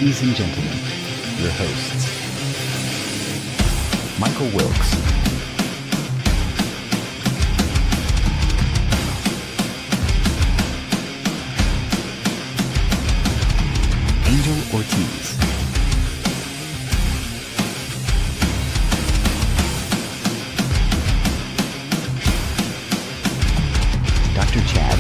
Ladies and gentlemen, your hosts, Michael Wilkes, Angel Ortiz, Dr. Chad,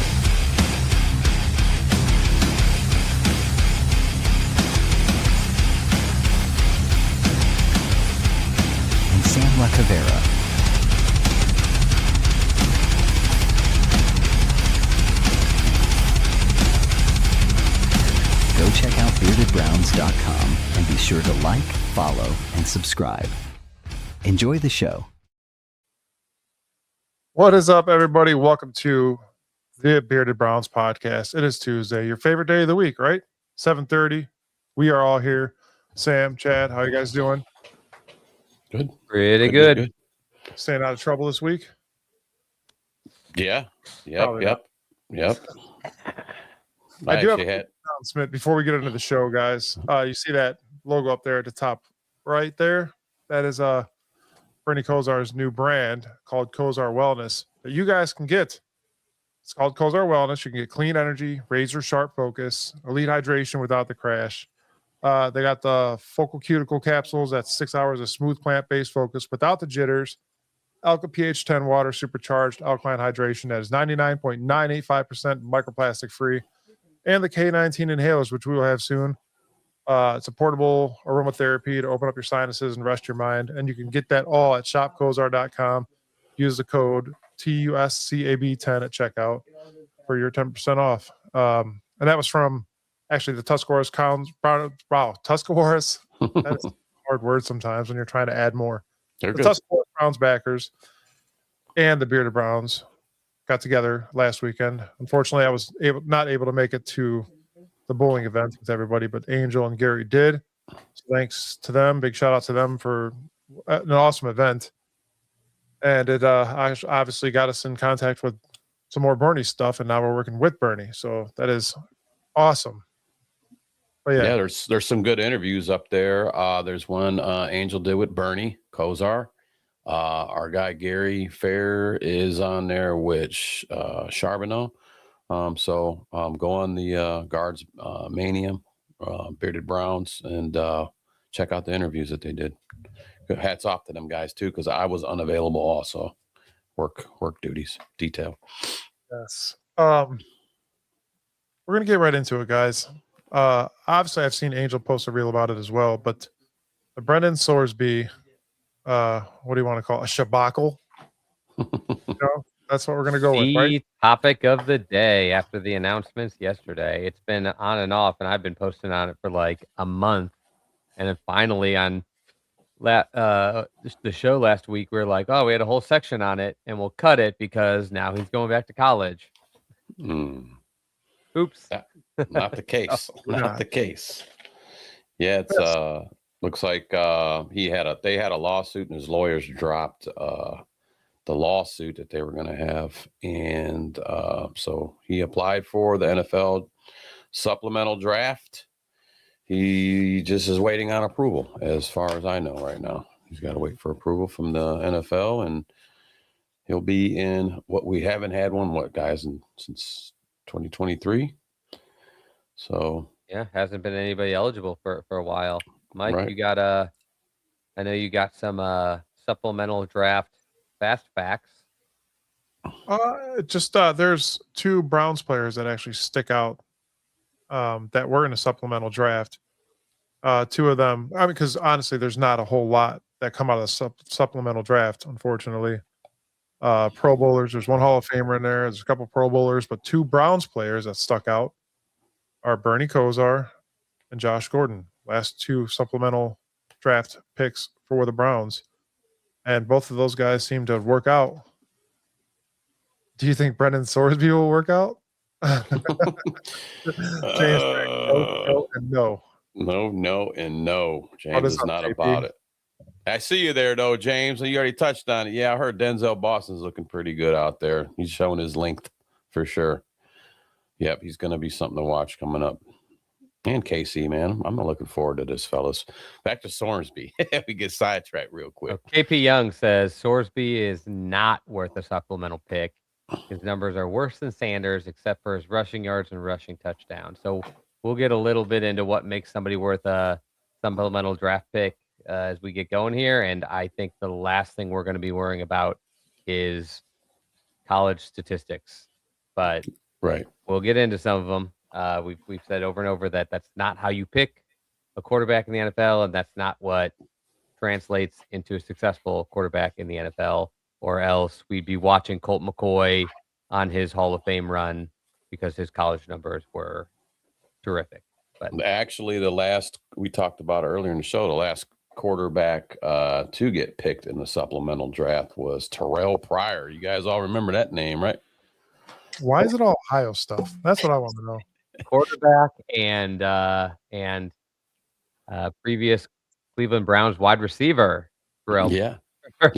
and Sam LaCavera. Go check out beardedbrowns.com and be sure to like, follow, and subscribe. Enjoy the show. What is up, everybody? Welcome to the Bearded Browns podcast. It is Tuesday, your favorite day of the week, right? 7:30. We are all here. Sam, Chad, how you guys doing? Good. Pretty good. Staying out of trouble this week? Yeah. Probably Yep. I do have an announcement before we get into the show, guys. You see that logo up there at the top right there? That is Bernie Kosar's new brand called Kosar Wellness that you guys can get. It's called Kosar Wellness. You can get clean energy, razor sharp focus, elite hydration without the crash. They got the focal cuticle capsules. That's 6 hours of smooth plant-based focus without the jitters. Alka pH 10 water supercharged alkaline hydration that is 99.985% microplastic free. And the K19 inhalers, which we will have soon. It's a portable aromatherapy to open up your sinuses and rest your mind. And you can get that all at shopkosar.com. Use the code TUSCAB10 at checkout for your 10% off. And that was from actually the Tuscarora's Tuscarora's. That is a hard word sometimes when you're trying to add more. They're The good. Tuscarora's Browns backers and the Bearded Browns got together last weekend. Unfortunately, I was not able to make it to the bowling event with everybody, but Angel and Gary did. So thanks to them. Big shout out to them for an awesome event. And it obviously got us in contact with some more Bernie stuff, and now we're working with Bernie. So that is awesome. But Yeah, there's some good interviews up there. There's one Angel did with Bernie Kosar. Our guy Gary Fair is on there with Charbonneau. So go on the Guards Mania, Bearded Browns, and check out the interviews that they did. Hats off to them guys too, because I was unavailable also. Work duties, detail. Yes. We're gonna get right into it, guys. Obviously, I've seen Angel post a reel about it as well, but the Brendan Sorsby, what do you want to call it? A shabacle? That's what we're gonna go with, right? The topic of the day after the announcements yesterday. It's been on and off, and I've been posting on it for like a month. And then finally on the show last week, we were like, oh, we had a whole section on it, and we'll cut it because now he's going back to college. Oops. Not the case. Not the case. Yeah, it's looks like they had a lawsuit, and his lawyers dropped the lawsuit that they were going to have, and so he applied for the NFL supplemental draft. He just is waiting on approval, as far as I know right now. He's got to wait for approval from the NFL, and he'll be in what we haven't had since 2023. So Yeah, hasn't been anybody eligible for a while. Mike, Right. you got I know you got some supplemental draft fast facts. There's two Browns players that actually stick out that were in a supplemental draft. Two of them, because honestly, there's not a whole lot that come out of the supplemental draft, unfortunately. Pro Bowlers, there's one Hall of Famer in there. There's a couple Pro Bowlers, but two Browns players that stuck out are Bernie Kosar and Josh Gordon. Last two supplemental draft picks for the Browns. And both of those guys seem to work out. Do you think Brendan Sorsby will work out? James, no. No. James is not about it. I see you there, though, James. You already touched on it. Yeah, I heard Denzel Boston's looking pretty good out there. He's showing his length for sure. Yep, he's going to be something to watch coming up. And KC, man, I'm looking forward to this, fellas. Back to Sorsby. We get sidetracked real quick. So KP Young says Sorsby is not worth a supplemental pick. His numbers are worse than Sanders, except for his rushing yards and rushing touchdowns. So we'll get a little bit into what makes somebody worth a supplemental draft pick as we get going here. And I think the last thing we're going to be worrying about is college statistics. But Right. we'll get into some of them. We've said over and over that that's not how you pick a quarterback in the NFL, and that's not what translates into a successful quarterback in the NFL, or else we'd be watching Colt McCoy on his Hall of Fame run because his college numbers were terrific. But actually, the last we talked about earlier in the show, the last quarterback to get picked in the supplemental draft was Terrell Pryor. You guys all remember that name, right? Why is it all Ohio stuff? That's what I want to know. Quarterback and previous Cleveland Browns wide receiver. Terrell. Yeah. I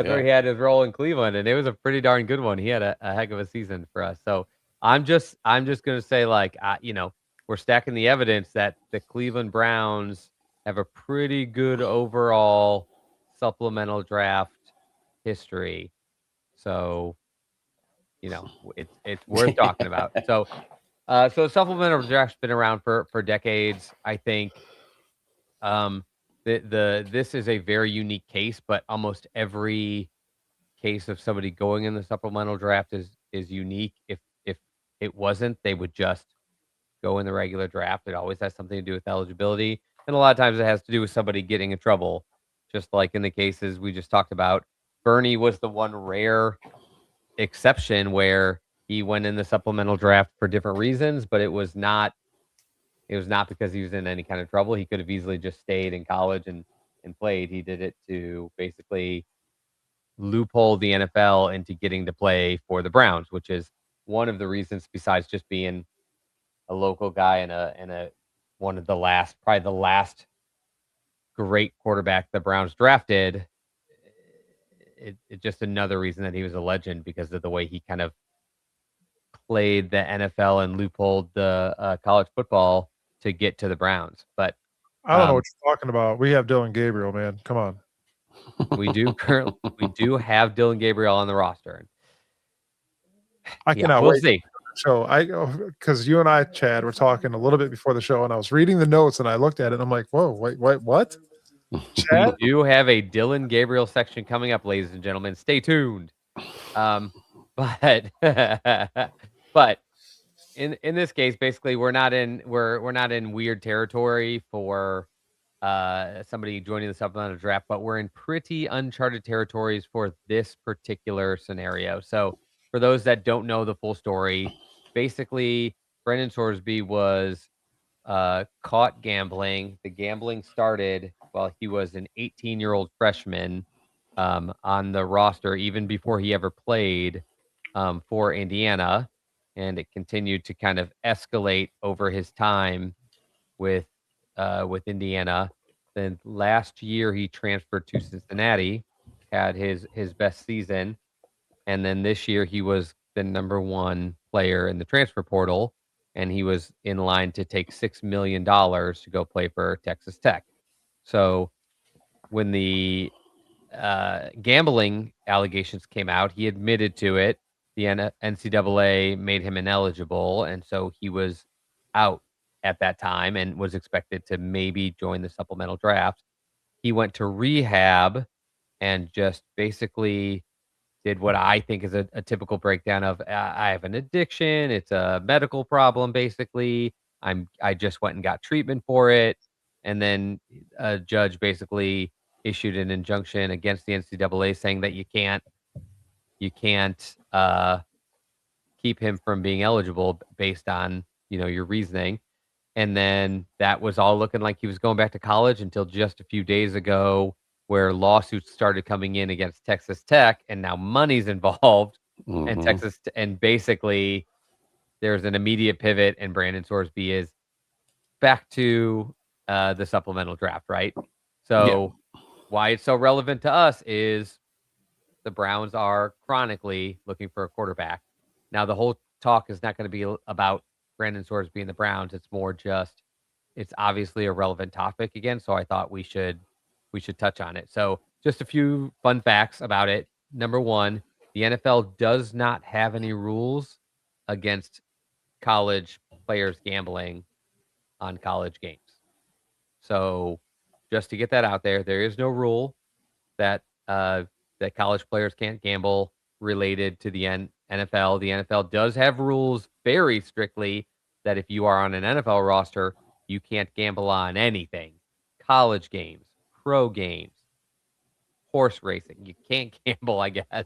thought he had his role in Cleveland, and it was a pretty darn good one. He had a heck of a season for us. So I'm just going to say, like, we're stacking the evidence that the Cleveland Browns have a pretty good overall supplemental draft history. So, it's worth talking about. So supplemental draft's been around for decades. I think this is a very unique case, but almost every case of somebody going in the supplemental draft is unique. If it wasn't, they would just go in the regular draft. It always has something to do with eligibility, and a lot of times it has to do with somebody getting in trouble, just like in the cases we just talked about. Bernie was the one rare exception where he went in the supplemental draft for different reasons, but it was not because he was in any kind of trouble. He could have easily just stayed in college and played. He did it to basically loophole the NFL into getting to play for the Browns, which is one of the reasons, besides just being a local guy and a one of the last, probably the last great quarterback the Browns drafted. It's just another reason that he was a legend, because of the way he kind of played the NFL and loopholed the college football to get to the Browns. But I don't know what you're talking about. We have Dillon Gabriel, man. Come on. We do have Dillon Gabriel on the roster. I cannot wait. See. So because you and I, Chad, were talking a little bit before the show, and I was reading the notes, and I looked at it, and I'm like, whoa, wait, what? Chad? We do have a Dillon Gabriel section coming up, ladies and gentlemen. Stay tuned. But in this case, basically, we're not in weird territory for somebody joining the supplemental draft, but we're in pretty uncharted territories for this particular scenario. So for those that don't know the full story, basically Brendan Sorsby was caught gambling. The gambling started while he was an 18-year-old freshman on the roster, even before he ever played for Indiana. And it continued to kind of escalate over his time with Indiana. Then last year he transferred to Cincinnati, had his best season, and then this year he was the number one player in the transfer portal, and he was in line to take $6 million to go play for Texas Tech. So when the gambling allegations came out, he admitted to it. The NCAA made him ineligible, and so he was out at that time and was expected to maybe join the supplemental draft. He went to rehab and just basically did what I think is a typical breakdown of I have an addiction. It's a medical problem, basically. I just went and got treatment for it. And then a judge basically issued an injunction against the NCAA saying that you can't keep him from being eligible based on, your reasoning. And then that was all looking like he was going back to college until just a few days ago, where lawsuits started coming in against Texas Tech, and now money's involved. Mm-hmm. And basically there's an immediate pivot, and Brandon Sorsby is back to the supplemental draft, right? So why it's so relevant to us is the Browns are chronically looking for a quarterback. Now, the whole talk is not going to be about Brendan Sorsby and the Browns. It's more just it's obviously a relevant topic again, so I thought we should touch on it. So just a few fun facts about it. Number one, the NFL does not have any rules against college players gambling on college games. So just to get that out there, there is no rule that that college players can't gamble related to the NFL. The NFL does have rules very strictly that if you are on an NFL roster, you can't gamble on anything. College games, pro games, horse racing. You can't gamble, I guess.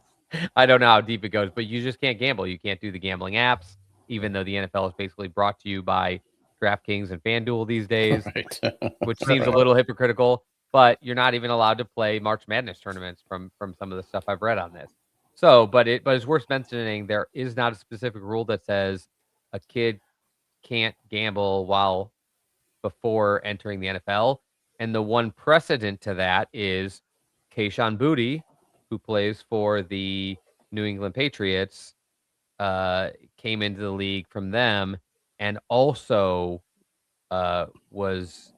I don't know how deep it goes, but you just can't gamble. You can't do the gambling apps, even though the NFL is basically brought to you by DraftKings and FanDuel these days, Right. which seems a little hypocritical, but you're not even allowed to play March Madness tournaments from some of the stuff I've read on this. So, but it's worth mentioning there is not a specific rule that says a kid can't gamble while before entering the NFL. And the one precedent to that is Kayshon Boutte, who plays for the New England Patriots, came into the league from them and also was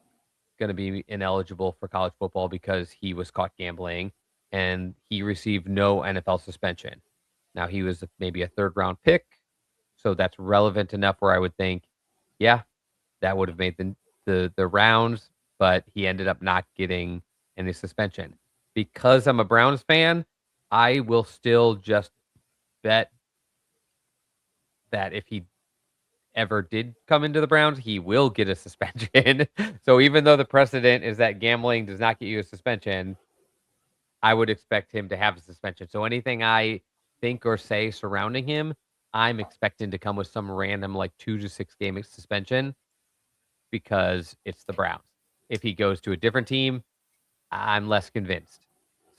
going to be ineligible for college football because he was caught gambling and he received no NFL suspension. Now, he was maybe a third-round pick, so that's relevant enough where I would think, yeah, that would have made the rounds, but he ended up not getting any suspension. Because I'm a Browns fan, I will still just bet that if he ever did come into the Browns, he will get a suspension. So even though the precedent is that gambling does not get you a suspension, I would expect him to have a suspension. So anything I think or say surrounding him, I'm expecting to come with some random like 2 to 6 game suspension because it's the Browns. If he goes to a different team, I'm less convinced.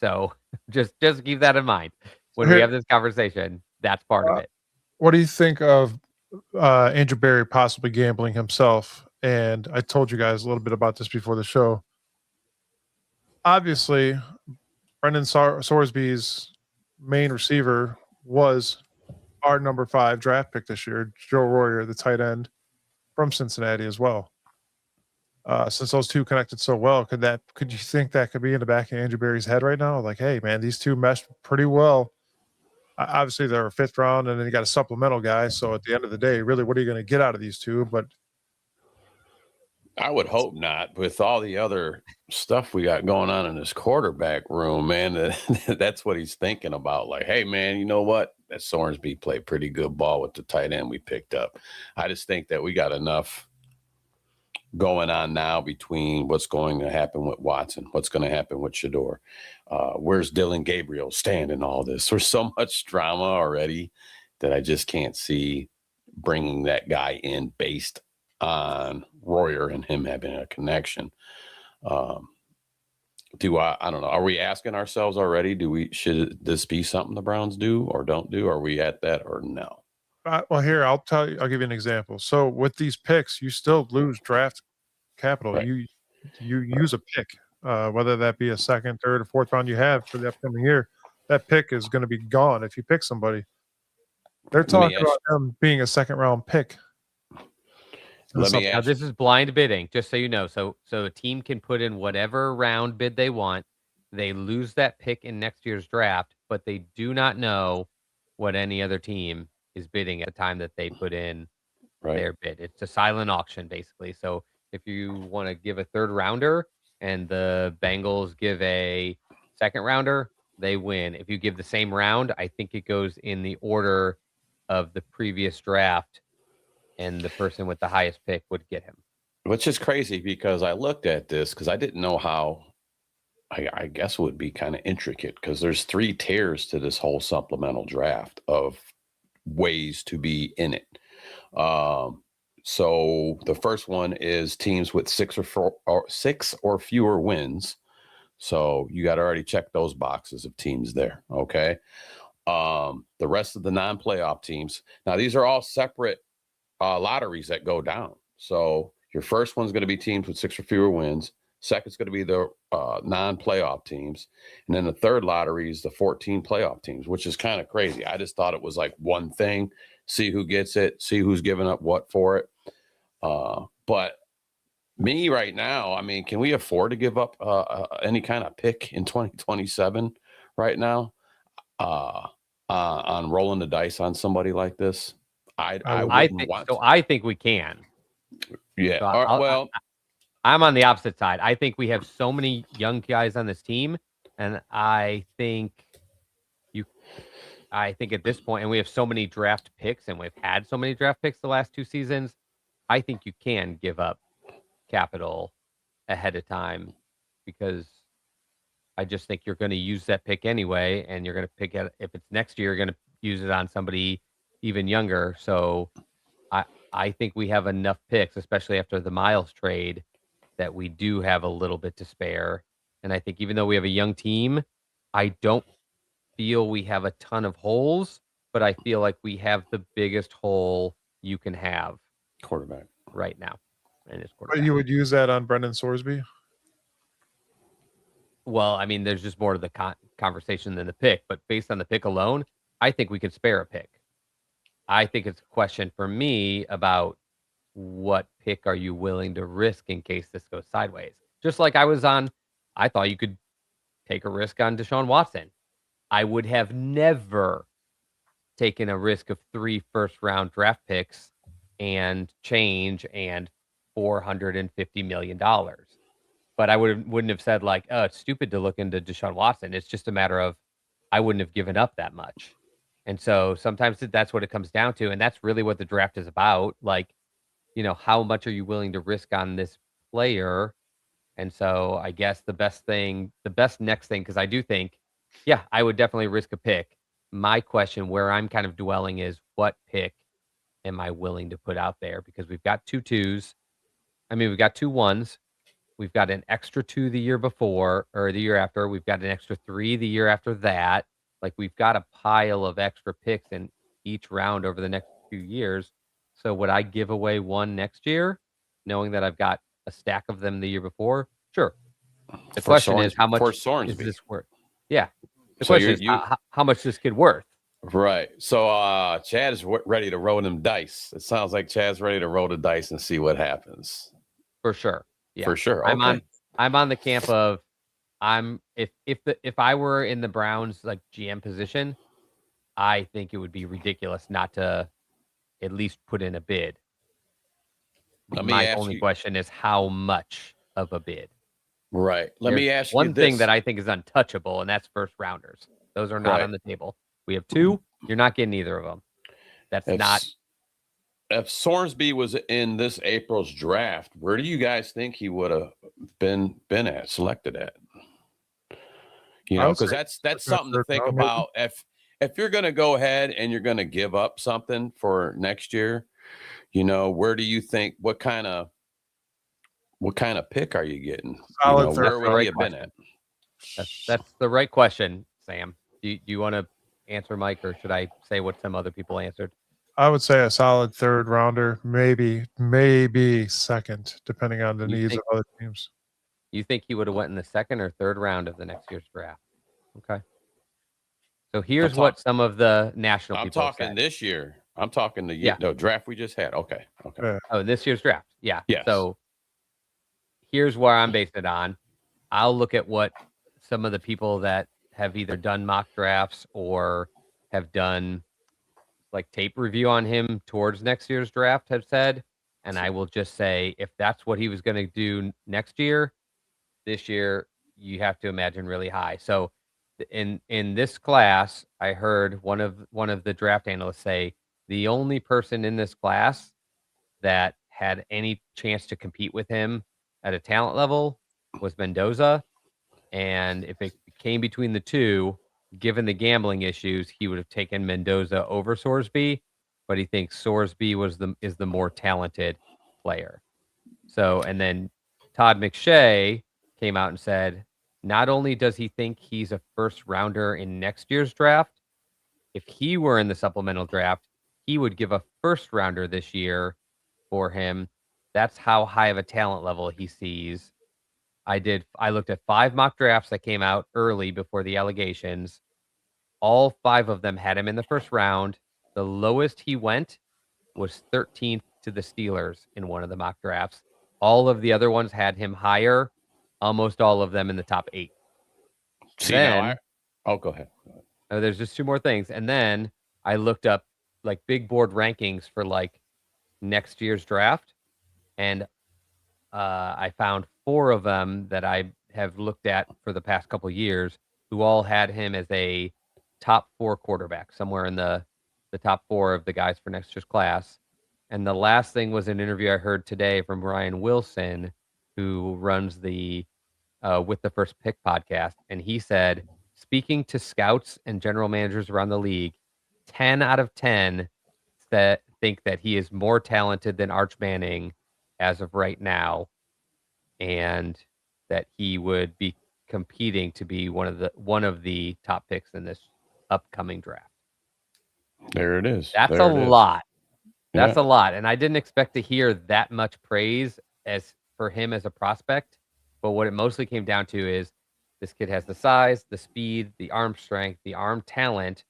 So just keep that in mind when we have this conversation. That's part of it. What do you think of Andrew Berry possibly gambling himself? And I told you guys a little bit about this before the show. Obviously, Brendan Sorsby's main receiver was our number 5 draft pick this year, Joe Royer, the tight end from Cincinnati as well. Since those two connected so well, could you think that could be in the back of Andrew Berry's head right now? Like, hey, man, these two meshed pretty well. Obviously, they're a 5th round, and then you got a supplemental guy. So at the end of the day, really, what are you going to get out of these two? But I would hope not. With all the other stuff we got going on in this quarterback room, man, that's what he's thinking about. Like, hey, man, you know what? That Sorsby played pretty good ball with the tight end we picked up. I just think that we got enough going on now between what's going to happen with Watson, what's going to happen with Shador. Where's Dillon Gabriel stand in all this? There's so much drama already that I just can't see bringing that guy in based on Royer and him having a connection. I don't know. Are we asking ourselves already? Should this be something the Browns do or don't do? Are we at that or no? Well, here, I'll give you an example. So with these picks, you still lose draft capital. Right. You use a pick, whether that be a 2nd, 3rd, or 4th round you have for the upcoming year. That pick is going to be gone if you pick somebody. They're talking about them being a 2nd round pick. Now, this is blind bidding, just so you know. So a team can put in whatever round bid they want. They lose that pick in next year's draft, but they do not know what any other team is bidding at the time that they put in their bid. It's a silent auction, basically. So if you want to give a 3rd rounder and the Bengals give a 2nd rounder, they win. If you give the same round, I think it goes in the order of the previous draft, and the person with the highest pick would get him. Which is crazy because I looked at this because I didn't know how. I guess it would be kind of intricate because there's 3 tiers to this whole supplemental draft of ways to be in it. So the first one is teams with 6 or fewer wins. So you got to already check those boxes of teams there. Okay. The rest of the non-playoff teams. Now these are all separate lotteries that go down. So your first one's going to be teams with 6 or fewer wins. Second's going to be the non-playoff teams. And then the third lottery is the 14 playoff teams, which is kind of crazy. I just thought it was like one thing, see who gets it, see who's giving up what for it. But me right now, I mean, can we afford to give up any kind of pick in 2027 right now on rolling the dice on somebody like this? I think we can. Yeah. So I'm on the opposite side. I think we have so many young guys on this team, and I think at this point, and we have so many draft picks, and we've had so many draft picks the last 2 seasons. I think you can give up capital ahead of time, because I just think you're going to use that pick anyway, and you're going to pick it. If it's next year, you're going to use it on somebody even younger. So I think we have enough picks, especially after the Myles trade, that we do have a little bit to spare. And I think even though we have a young team, I don't feel we have a ton of holes, but I feel like we have the biggest hole you can have quarterback right now. And it's But you would use that on Brendan Sorsby? Well, I mean, there's just more to the conversation than the pick, but based on the pick alone, I think we could spare a pick. I think it's a question for me about what pick are you willing to risk in case this goes sideways. Just like I thought you could take a risk on Deshaun Watson. I would have never taken a risk of 3 first-round draft picks and change and $450 million. But I wouldn't have said like, oh, it's stupid to look into Deshaun Watson. It's just a matter of I wouldn't have given up that much. And so sometimes that's what it comes down to. And that's really what the draft is about. Like, how much are you willing to risk on this player? And so I guess the best next thing, because I do think, yeah, I would definitely risk a pick. My question where I'm kind of dwelling is what pick am I willing to put out there? Because we've got 2 2s. I mean, we've got 2 1s. We've got an extra 2 the year before or the year after. We've got an extra 3 the year after that. Like, we've got a pile of extra picks in each round over the next few years. So would I give away one next year, knowing that I've got a stack of them the year before? Sure. The question is, how much is this worth? Yeah. The question is, how much is this kid worth? Right. So Chad is ready to roll them dice. It sounds like Chad's ready to roll the dice and see what happens. For sure. Yeah. For sure. Okay. I'm on the camp of if I were in the Browns like GM position, I think it would be ridiculous not to at least put in a bid. My only question is how much of a bid. Right. Let me ask you one thing that I think is untouchable, and that's first rounders. Those are not on the table. We have 2. You're not getting either of them. If Sorsby was in this April's draft, where do you guys think he would have been selected at? Because that's something to think about. If you're going to go ahead and you're going to give up something for next year, where do you think what kind of pick are you getting? Where would he have been at? That's the right question, Sam. Do you want to answer, Mike, or should I say what some other people answered? I would say a solid 3rd rounder, maybe second, depending on the needs of other teams. You think he would have went in the 2nd or 3rd round of the next year's draft? Okay. So here's what some of the national people I'm talking said. This year. I'm talking the draft we just had. Okay. Yeah. Oh, this year's draft. Yeah. Yes. So here's where I'm basing it on. I'll look at what some of the people that have either done mock drafts or have done like tape review on him towards next year's draft have said. And I will just say, if that's what he was going to do next year, this year, you have to imagine really high. So in this class, I heard one of the draft analysts say the only person in this class that had any chance to compete with him at a talent level was Mendoza. And if it came between the 2, given the gambling issues, he would have taken Mendoza over Sorsby, but he thinks Sorsby is the more talented player. So, and then Todd McShay came out and said, not only does he think he's a first rounder in next year's draft, if he were in the supplemental draft, he would give a first rounder this year for him. That's how high of a talent level he sees I looked at 5 mock drafts that came out early before the allegations. All 5 of them had him in the first round. The lowest he went was 13th to the Steelers in one of the mock drafts. All of the other ones had him higher, almost all of them in the top 8. See, Then, go ahead. there's just 2 more things. And then I looked up like big board rankings for like next year's draft. And I found 4 of them that I have looked at for the past couple of years who all had him as a top 4 quarterback, somewhere in the top 4 of the guys for next year's class. And the last thing was an interview I heard today from Ryan Wilson, who runs the With the First Pick podcast. And he said, speaking to scouts and general managers around the league, 10 out of 10 that think that he is more talented than Arch Manning as of right now, and that he would be competing to be one of the top picks in this upcoming draft. There it is. That's a lot. That's a lot. And I didn't expect to hear that much praise as for him as a prospect. But what it mostly came down to is this kid has the size, the speed, the arm strength, the arm talent.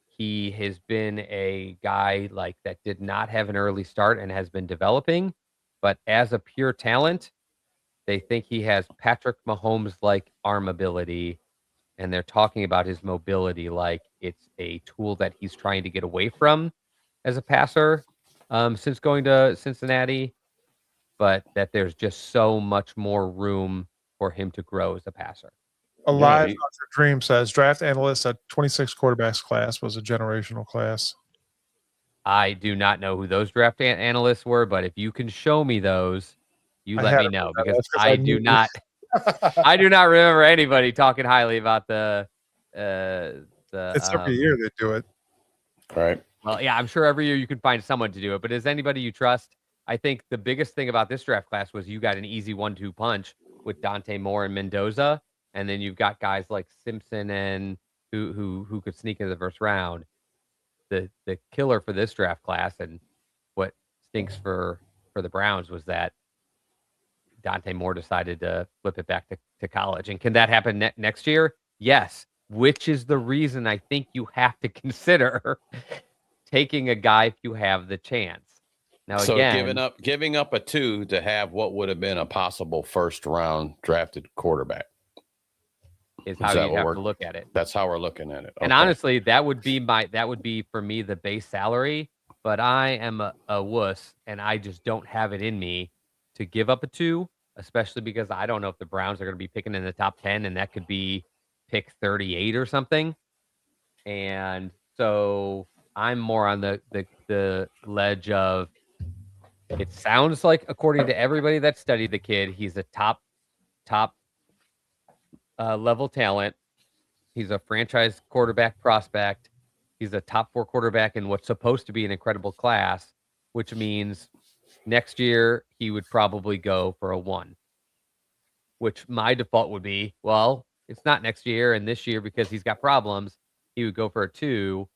He has been a guy like that did not have an early start and has been developing. But as a pure talent, they think he has Patrick Mahomes-like arm ability. And they're talking about his mobility like it's a tool that he's trying to get away from as a passer since going to Cincinnati, but that there's just so much more room for him to grow as a passer. A live Dr. Dream says draft analysts at 26 quarterbacks class was a generational class. I do not know who those draft analysts were, but if you can show me those, you let me know, because I do not. I do not remember anybody talking highly about the. It's every year they do it. Right. Well, yeah, I'm sure every year you can find someone to do it, but is anybody you trust? I think the biggest thing about this draft class was you got an easy 1-2 punch with Dante Moore and Mendoza, and then you've got guys like Simpson and who could sneak into the first round. The killer for this draft class, and what stinks for the Browns, was that Dante Moore decided to flip it back to college. And can that happen next year? Yes, which is the reason I think you have to consider taking a guy if you have the chance. Now, so again, giving up a 2 to have what would have been a possible first round drafted quarterback is how you have to look at it. That's how we're looking at it. And honestly, that would be for me the base salary. But I am a wuss, and I just don't have it in me to give up a 2, especially because I don't know if the Browns are going to be picking in the top 10, and that could be pick 38 or something. And so I'm more on the ledge of, it sounds like, according to everybody that studied the kid, he's a top level talent. He's a franchise quarterback prospect. He's a top 4 quarterback in what's supposed to be an incredible class, which means next year he would probably go for a 1, which my default would be, well, it's not next year, and this year, because he's got problems, he would go for a 2.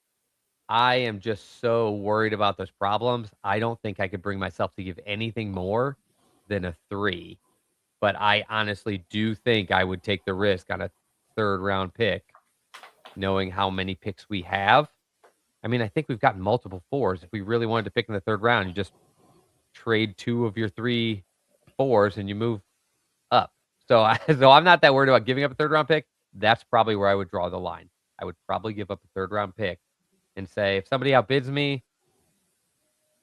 I am just so worried about those problems. I don't think I could bring myself to give anything more than a 3. But I honestly do think I would take the risk on a 3rd round pick, knowing how many picks we have. I mean, I think we've got multiple 4s. If we really wanted to pick in the 3rd round, you just trade 2 of your 3 4s and you move up. So I'm not that worried about giving up a 3rd round pick. That's probably where I would draw the line. I would probably give up a 3rd round pick and say, if somebody outbids me,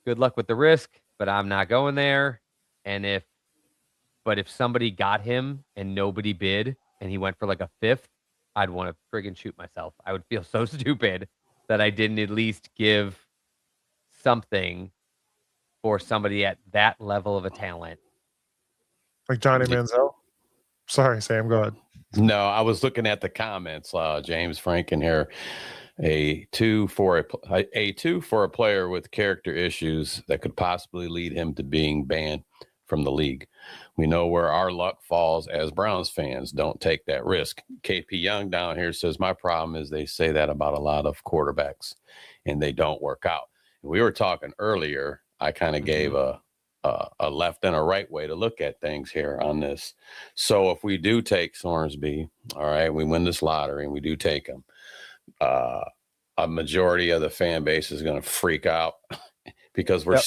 good luck with the risk, but I'm not going there. And if somebody got him and nobody bid and he went for like a 5th, I'd want to friggin' shoot myself. I would feel so stupid that I didn't at least give something for somebody at that level of a talent. Like Johnny Manziel? Sorry, Sam, go ahead. No, I was looking at the comments, James Franken here. A 2 for a player with character issues that could possibly lead him to being banned from the league. We know where our luck falls as Browns fans. Don't take that risk. KP Young down here says, my problem is they say that about a lot of quarterbacks and they don't work out. We were talking earlier. I kind of gave a a left and a right way to look at things here on this. So if we do take Sorsby, all right, we win this lottery and we do take him, a majority of the fan base is going to freak out because we're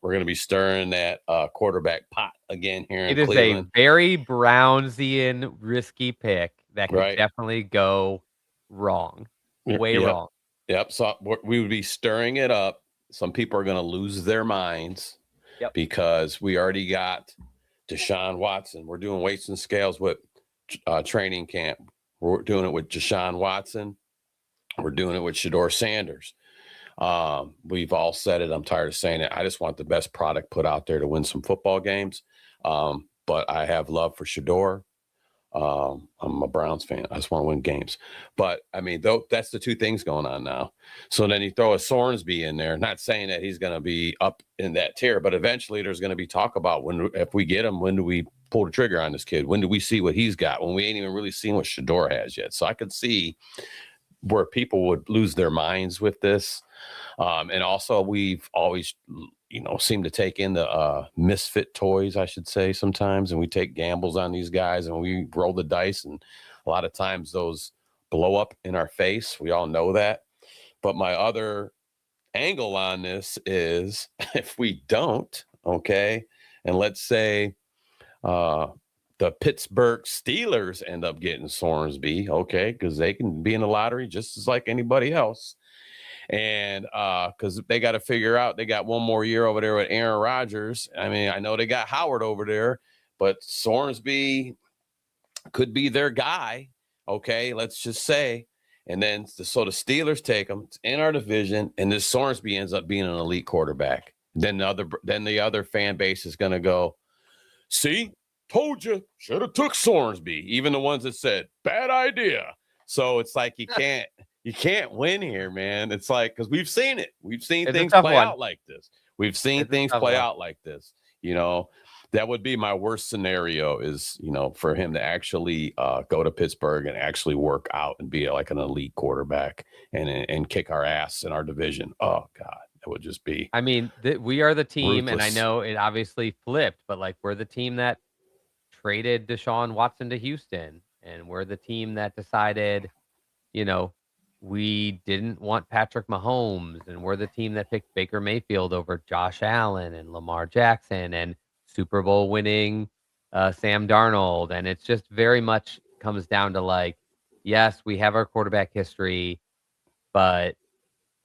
going to be stirring that quarterback pot again here in Cleveland. It is a very Brownsian risky pick that could definitely go wrong. Way wrong. Yep. So we would be stirring it up. Some people are going to lose their minds because we already got Deshaun Watson. We're doing weights and scales with training camp. We're doing it with Deshaun Watson. We're doing it with Shedeur Sanders. We've all said it. I'm tired of saying it. I just want the best product put out there to win some football games. But I have love for Shedeur. I'm a Browns fan. I just want to win games. But I mean, that's the two things going on now. So then you throw a Sorsby in there, not saying that he's going to be up in that tier, but eventually there's going to be talk about if we get him, when do we pull the trigger on this kid? When do we see what he's got? When we ain't even really seen what Shedeur has yet. So I could see where people would lose their minds with this. And also we've always, seem to take in the misfit toys, I should say, sometimes, and we take gambles on these guys and we roll the dice, and a lot of times those blow up in our face. We all know that. But my other angle on this is if we don't, okay, and let's say the Pittsburgh Steelers end up getting Sorsby, okay, because they can be in the lottery just as like anybody else. And because they got to figure out, they got one more year over there with Aaron Rodgers. I mean, I know they got Howard over there, but Sorsby could be their guy. Okay, let's just say. And then so the Steelers take him. It's in our division, and this Sorsby ends up being an elite quarterback. Then the other fan base is going to go, see, told you, should have took Sorsby. Even the ones that said bad idea. So it's like you can't win here, man. It's like, because we've seen it. We've seen things play out like this. We've seen things play out like this. That would be my worst scenario is, for him to actually go to Pittsburgh and actually work out and be like an elite quarterback and kick our ass in our division. Oh, God, that would just be. I mean, we are the team, ruthless. And I know it obviously flipped, but like we're the team that traded Deshaun Watson to Houston, and we're the team that decided, we didn't want Patrick Mahomes, and we're the team that picked Baker Mayfield over Josh Allen and Lamar Jackson and Super Bowl winning Sam Darnold. And it's just very much comes down to like, yes, we have our quarterback history, but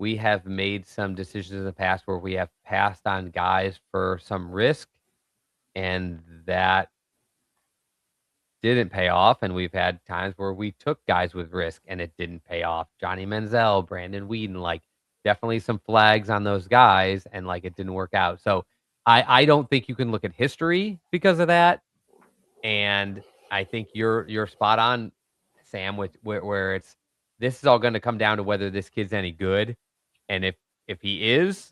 we have made some decisions in the past where we have passed on guys for some risk, and that didn't pay off. And we've had times where we took guys with risk and it didn't pay off. Johnny Manziel, Brandon Weeden, like definitely some flags on those guys, and like it didn't work out. So I don't think you can look at history because of that. And I think you're spot on, Sam, with where this is all going to come down to whether this kid's any good. And if he is,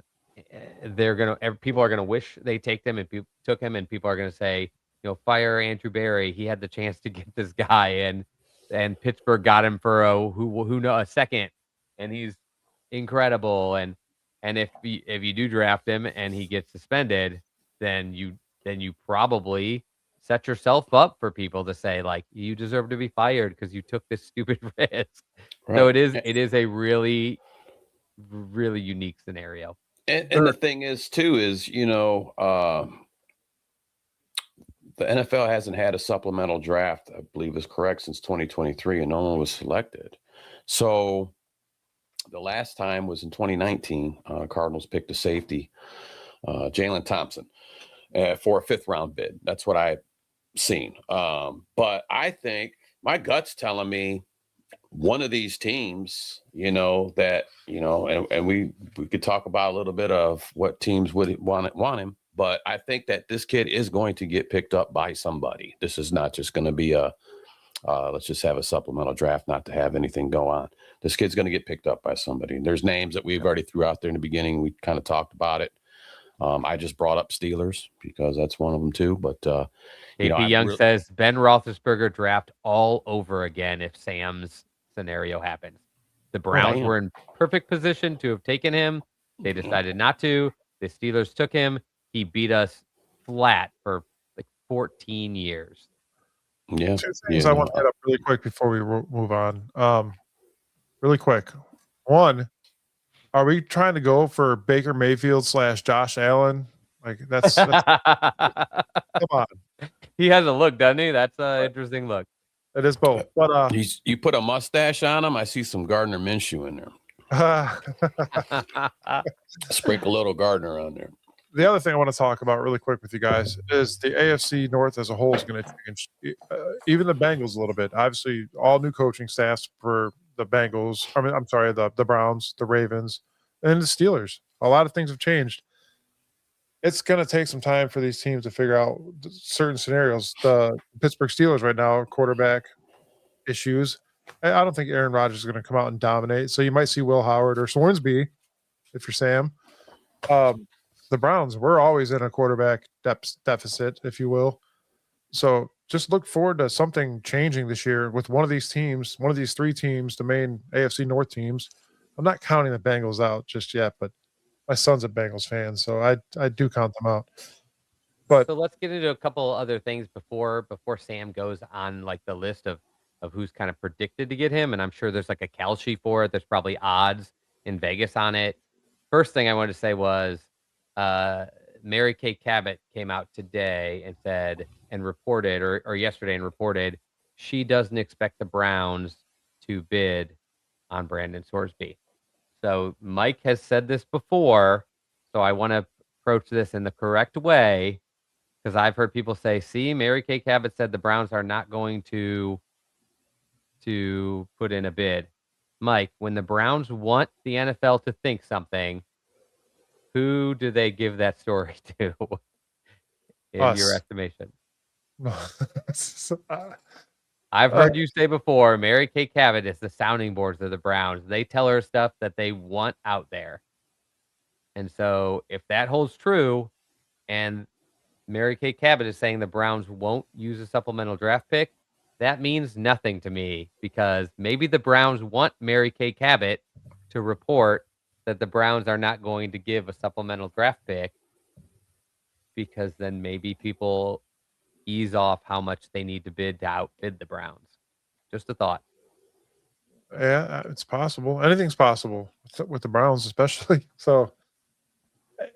people are gonna wish they take them and took him, and people are gonna say, fire Andrew Berry. He had the chance to get this guy, and Pittsburgh got him for a second, and he's incredible. And if you do draft him and he gets suspended, then you probably set yourself up for people to say like, you deserve to be fired because you took this stupid risk. Right. So it is a really, really unique scenario. And the thing is too is, the NFL hasn't had a supplemental draft, I believe is correct, since 2023, and no one was selected. So the last time was in 2019. Cardinals picked a safety, Jalen Thompson, for a 5th round bid. That's what I've seen. But I think my gut's telling me one of these teams, and we could talk about a little bit of what teams would want him. But I think that this kid is going to get picked up by somebody. This is not just going to be let's just have a supplemental draft, not to have anything go on. This kid's going to get picked up by somebody. And there's names that we've already threw out there in the beginning. We kind of talked about it. I just brought up Steelers because that's one of them too. But AP Young says Ben Roethlisberger draft all over again if Sam's scenario happens. The Browns were in perfect position to have taken him. They decided not to. The Steelers took him. He beat us flat for like 14 years. Yeah. Two things I want to hit up really quick before we move on. Really quick. One, are we trying to go for Baker Mayfield / Josh Allen? Like that's come on. He has a look, doesn't he? That's an interesting look. It is both. But you put a mustache on him. I see some Gardner Minshew in there. Sprinkle a little Gardner on there. The other thing I want to talk about really quick with you guys is the AFC North as a whole is going to change. Even the Bengals a little bit. Obviously, all new coaching staffs for the Bengals. I'm sorry, the Browns, the Ravens, and the Steelers. A lot of things have changed. It's going to take some time for these teams to figure out certain scenarios. The Pittsburgh Steelers right now, quarterback issues. I don't think Aaron Rodgers is going to come out and dominate. So you might see Will Howard or Swornsby if you're Sam. The Browns, we're always in a quarterback deficit, if you will. So just look forward to something changing this year with one of these teams, one of these three teams, the main AFC North teams. I'm not counting the Bengals out just yet, but my son's a Bengals fan, so I do count them out. But so let's get into a couple other things before Sam goes on like the list of who's kind of predicted to get him. And I'm sure there's like a Cal sheet for it. There's probably odds in Vegas on it. First thing I wanted to say was Mary Kay Cabot came out today and said and reported or yesterday and reported she doesn't expect the Browns to bid on Brendan Sorsby. So Mike has said this before, so I want to approach this in the correct way because I've heard people say, see, Mary Kay Cabot said the Browns are not going to put in a bid. Mike, when the Browns want the NFL to think something, who do they give that story to in your estimation? I've heard you say before, Mary Kay Cabot is the sounding boards of the Browns. They tell her stuff that they want out there. And so if that holds true and Mary Kay Cabot is saying the Browns won't use a supplemental draft pick, that means nothing to me because maybe the Browns want Mary Kay Cabot to report that the Browns are not going to give a supplemental draft pick because then maybe people ease off how much they need to bid to outbid the Browns. Just a thought. Yeah, it's possible. Anything's possible with the Browns, especially. So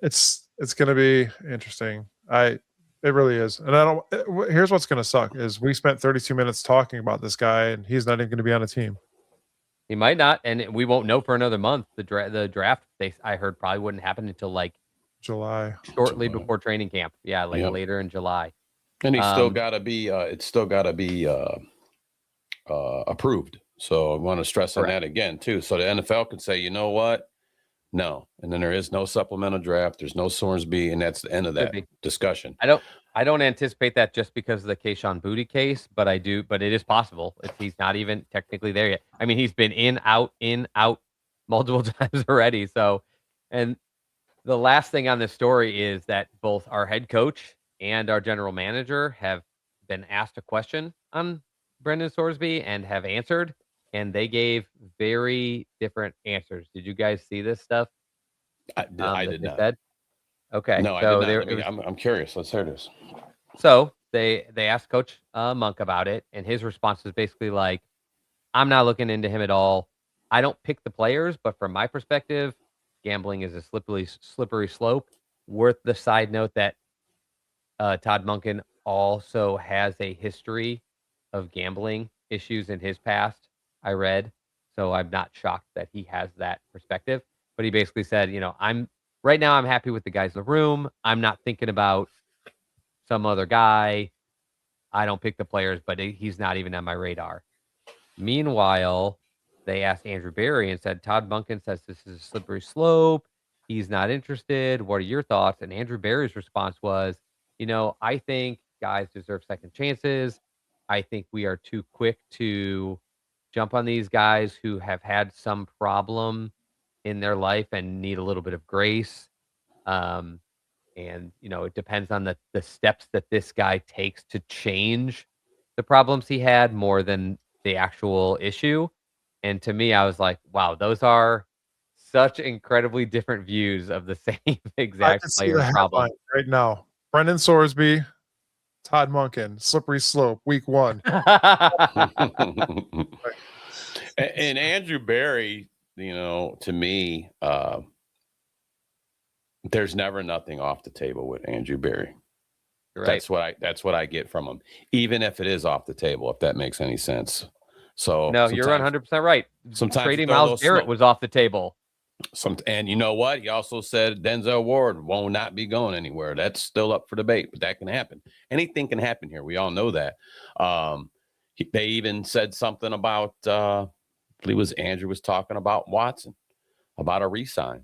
it's going to be interesting. It really is. And here's what's going to suck is we spent 32 minutes talking about this guy and he's not even going to be on a team. He might not, and we won't know for another month. The draft, I heard, probably wouldn't happen until like July, shortly before training camp. Yeah, later in July. And he's still got to be. It's still got to be approved. So I want to stress on that again too. So the NFL can say, you know what, no, and then there is no supplemental draft. There's no Sorsby, and that's the end of that discussion. I don't anticipate that just because of the Kayshon Boutte case, but I do. But it is possible if he's not even technically there yet. I mean, he's been in, out multiple times already. So, and the last thing on this story is that both our head coach and our general manager have been asked a question on Brendan Sorsby and have answered, and they gave very different answers. Did you guys see this stuff? I did not. Said? Okay. No, so I did not. I'm curious. Let's hear this. So they asked Coach Monk about it, and his response was basically like, I'm not looking into him at all. I don't pick the players, but from my perspective, gambling is a slippery slope. Worth the side note that Todd Monken also has a history of gambling issues in his past, I read. So I'm not shocked that he has that perspective. But he basically said, right now I'm happy with the guys in the room. I'm not thinking about some other guy. I don't pick the players, but he's not even on my radar. Meanwhile, they asked Andrew Berry and said, Todd Monken says this is a slippery slope. He's not interested. What are your thoughts? And Andrew Berry's response was, I think guys deserve second chances. I think we are too quick to jump on these guys who have had some problem in their life and need a little bit of grace. And, it depends on the steps that this guy takes to change the problems he had more than the actual issue. And to me, I was like, wow, those are such incredibly different views of the same exact player problem. Right now, Brendan Sorsby, Todd Monken, slippery slope, week 1. And Andrew Berry, to me, there's never nothing off the table with Andrew Berry. Right. That's what I get from him, even if it is off the table, if that makes any sense. So no, you're 100% right. Sometimes trading Myles Garrett was off the table. And you know what? He also said Denzel Ward will not be going anywhere. That's still up for debate, but that can happen. Anything can happen here. We all know that. They even said something about, I believe it was Andrew was talking about Watson, about a re-sign.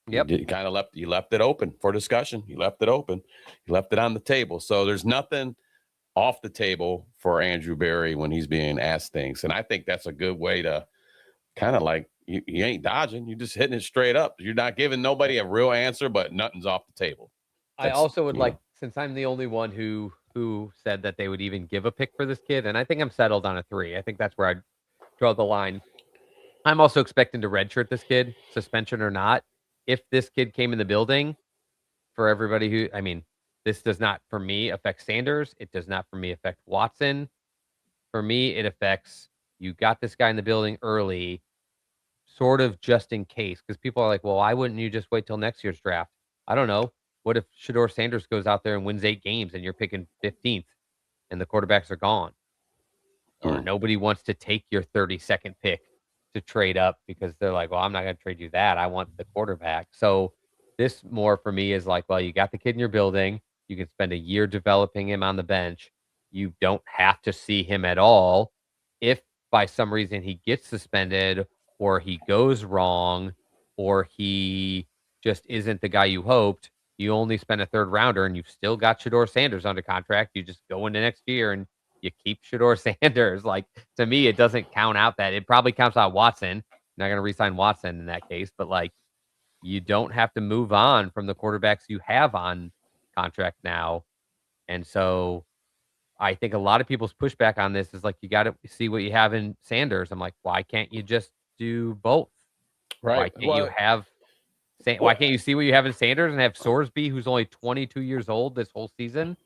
Yep. You kind of left it open for discussion. You left it open. You left it on the table. So there's nothing off the table for Andrew Berry when he's being asked things. And I think that's a good way to kind of like, you ain't dodging. You're just hitting it straight up. You're not giving nobody a real answer, but nothing's off the table. I also would like, since I'm the only one who said that they would even give a pick for this kid, and I think I'm settled on a 3. I think that's where I'd draw the line. I'm also expecting to redshirt this kid, suspension or not. If this kid came in the building, for everybody who, this does not, for me, affect Sanders. It does not, for me, affect Watson. For me, it affects, you got this guy in the building early, sort of just in case, because people are like, well, why wouldn't you just wait till next year's draft? I don't know. What if Shedeur Sanders goes out there and wins 8 games and you're picking 15th and the quarterbacks are gone? Or nobody wants to take your 32nd pick to trade up because they're like, well, I'm not going to trade you that. I want the quarterback. So this more for me is like, well, you got the kid in your building. You can spend a year developing him on the bench. You don't have to see him at all. If by some reason he gets suspended or he goes wrong or he just isn't the guy you hoped, you only spend a 3rd rounder and you've still got Shedeur Sanders under contract. You just go into next year and you keep Shedeur Sanders. Like, to me, it doesn't count out that. It probably counts out Watson. Not going to re-sign Watson in that case, but like, you don't have to move on from the quarterbacks you have on contract now. And so I think a lot of people's pushback on this is like, you got to see what you have in Sanders. I'm like, why can't you just do both? Right. Why can't you have, why can't you see what you have in Sanders and have Sorsby, who's only 22 years old this whole season,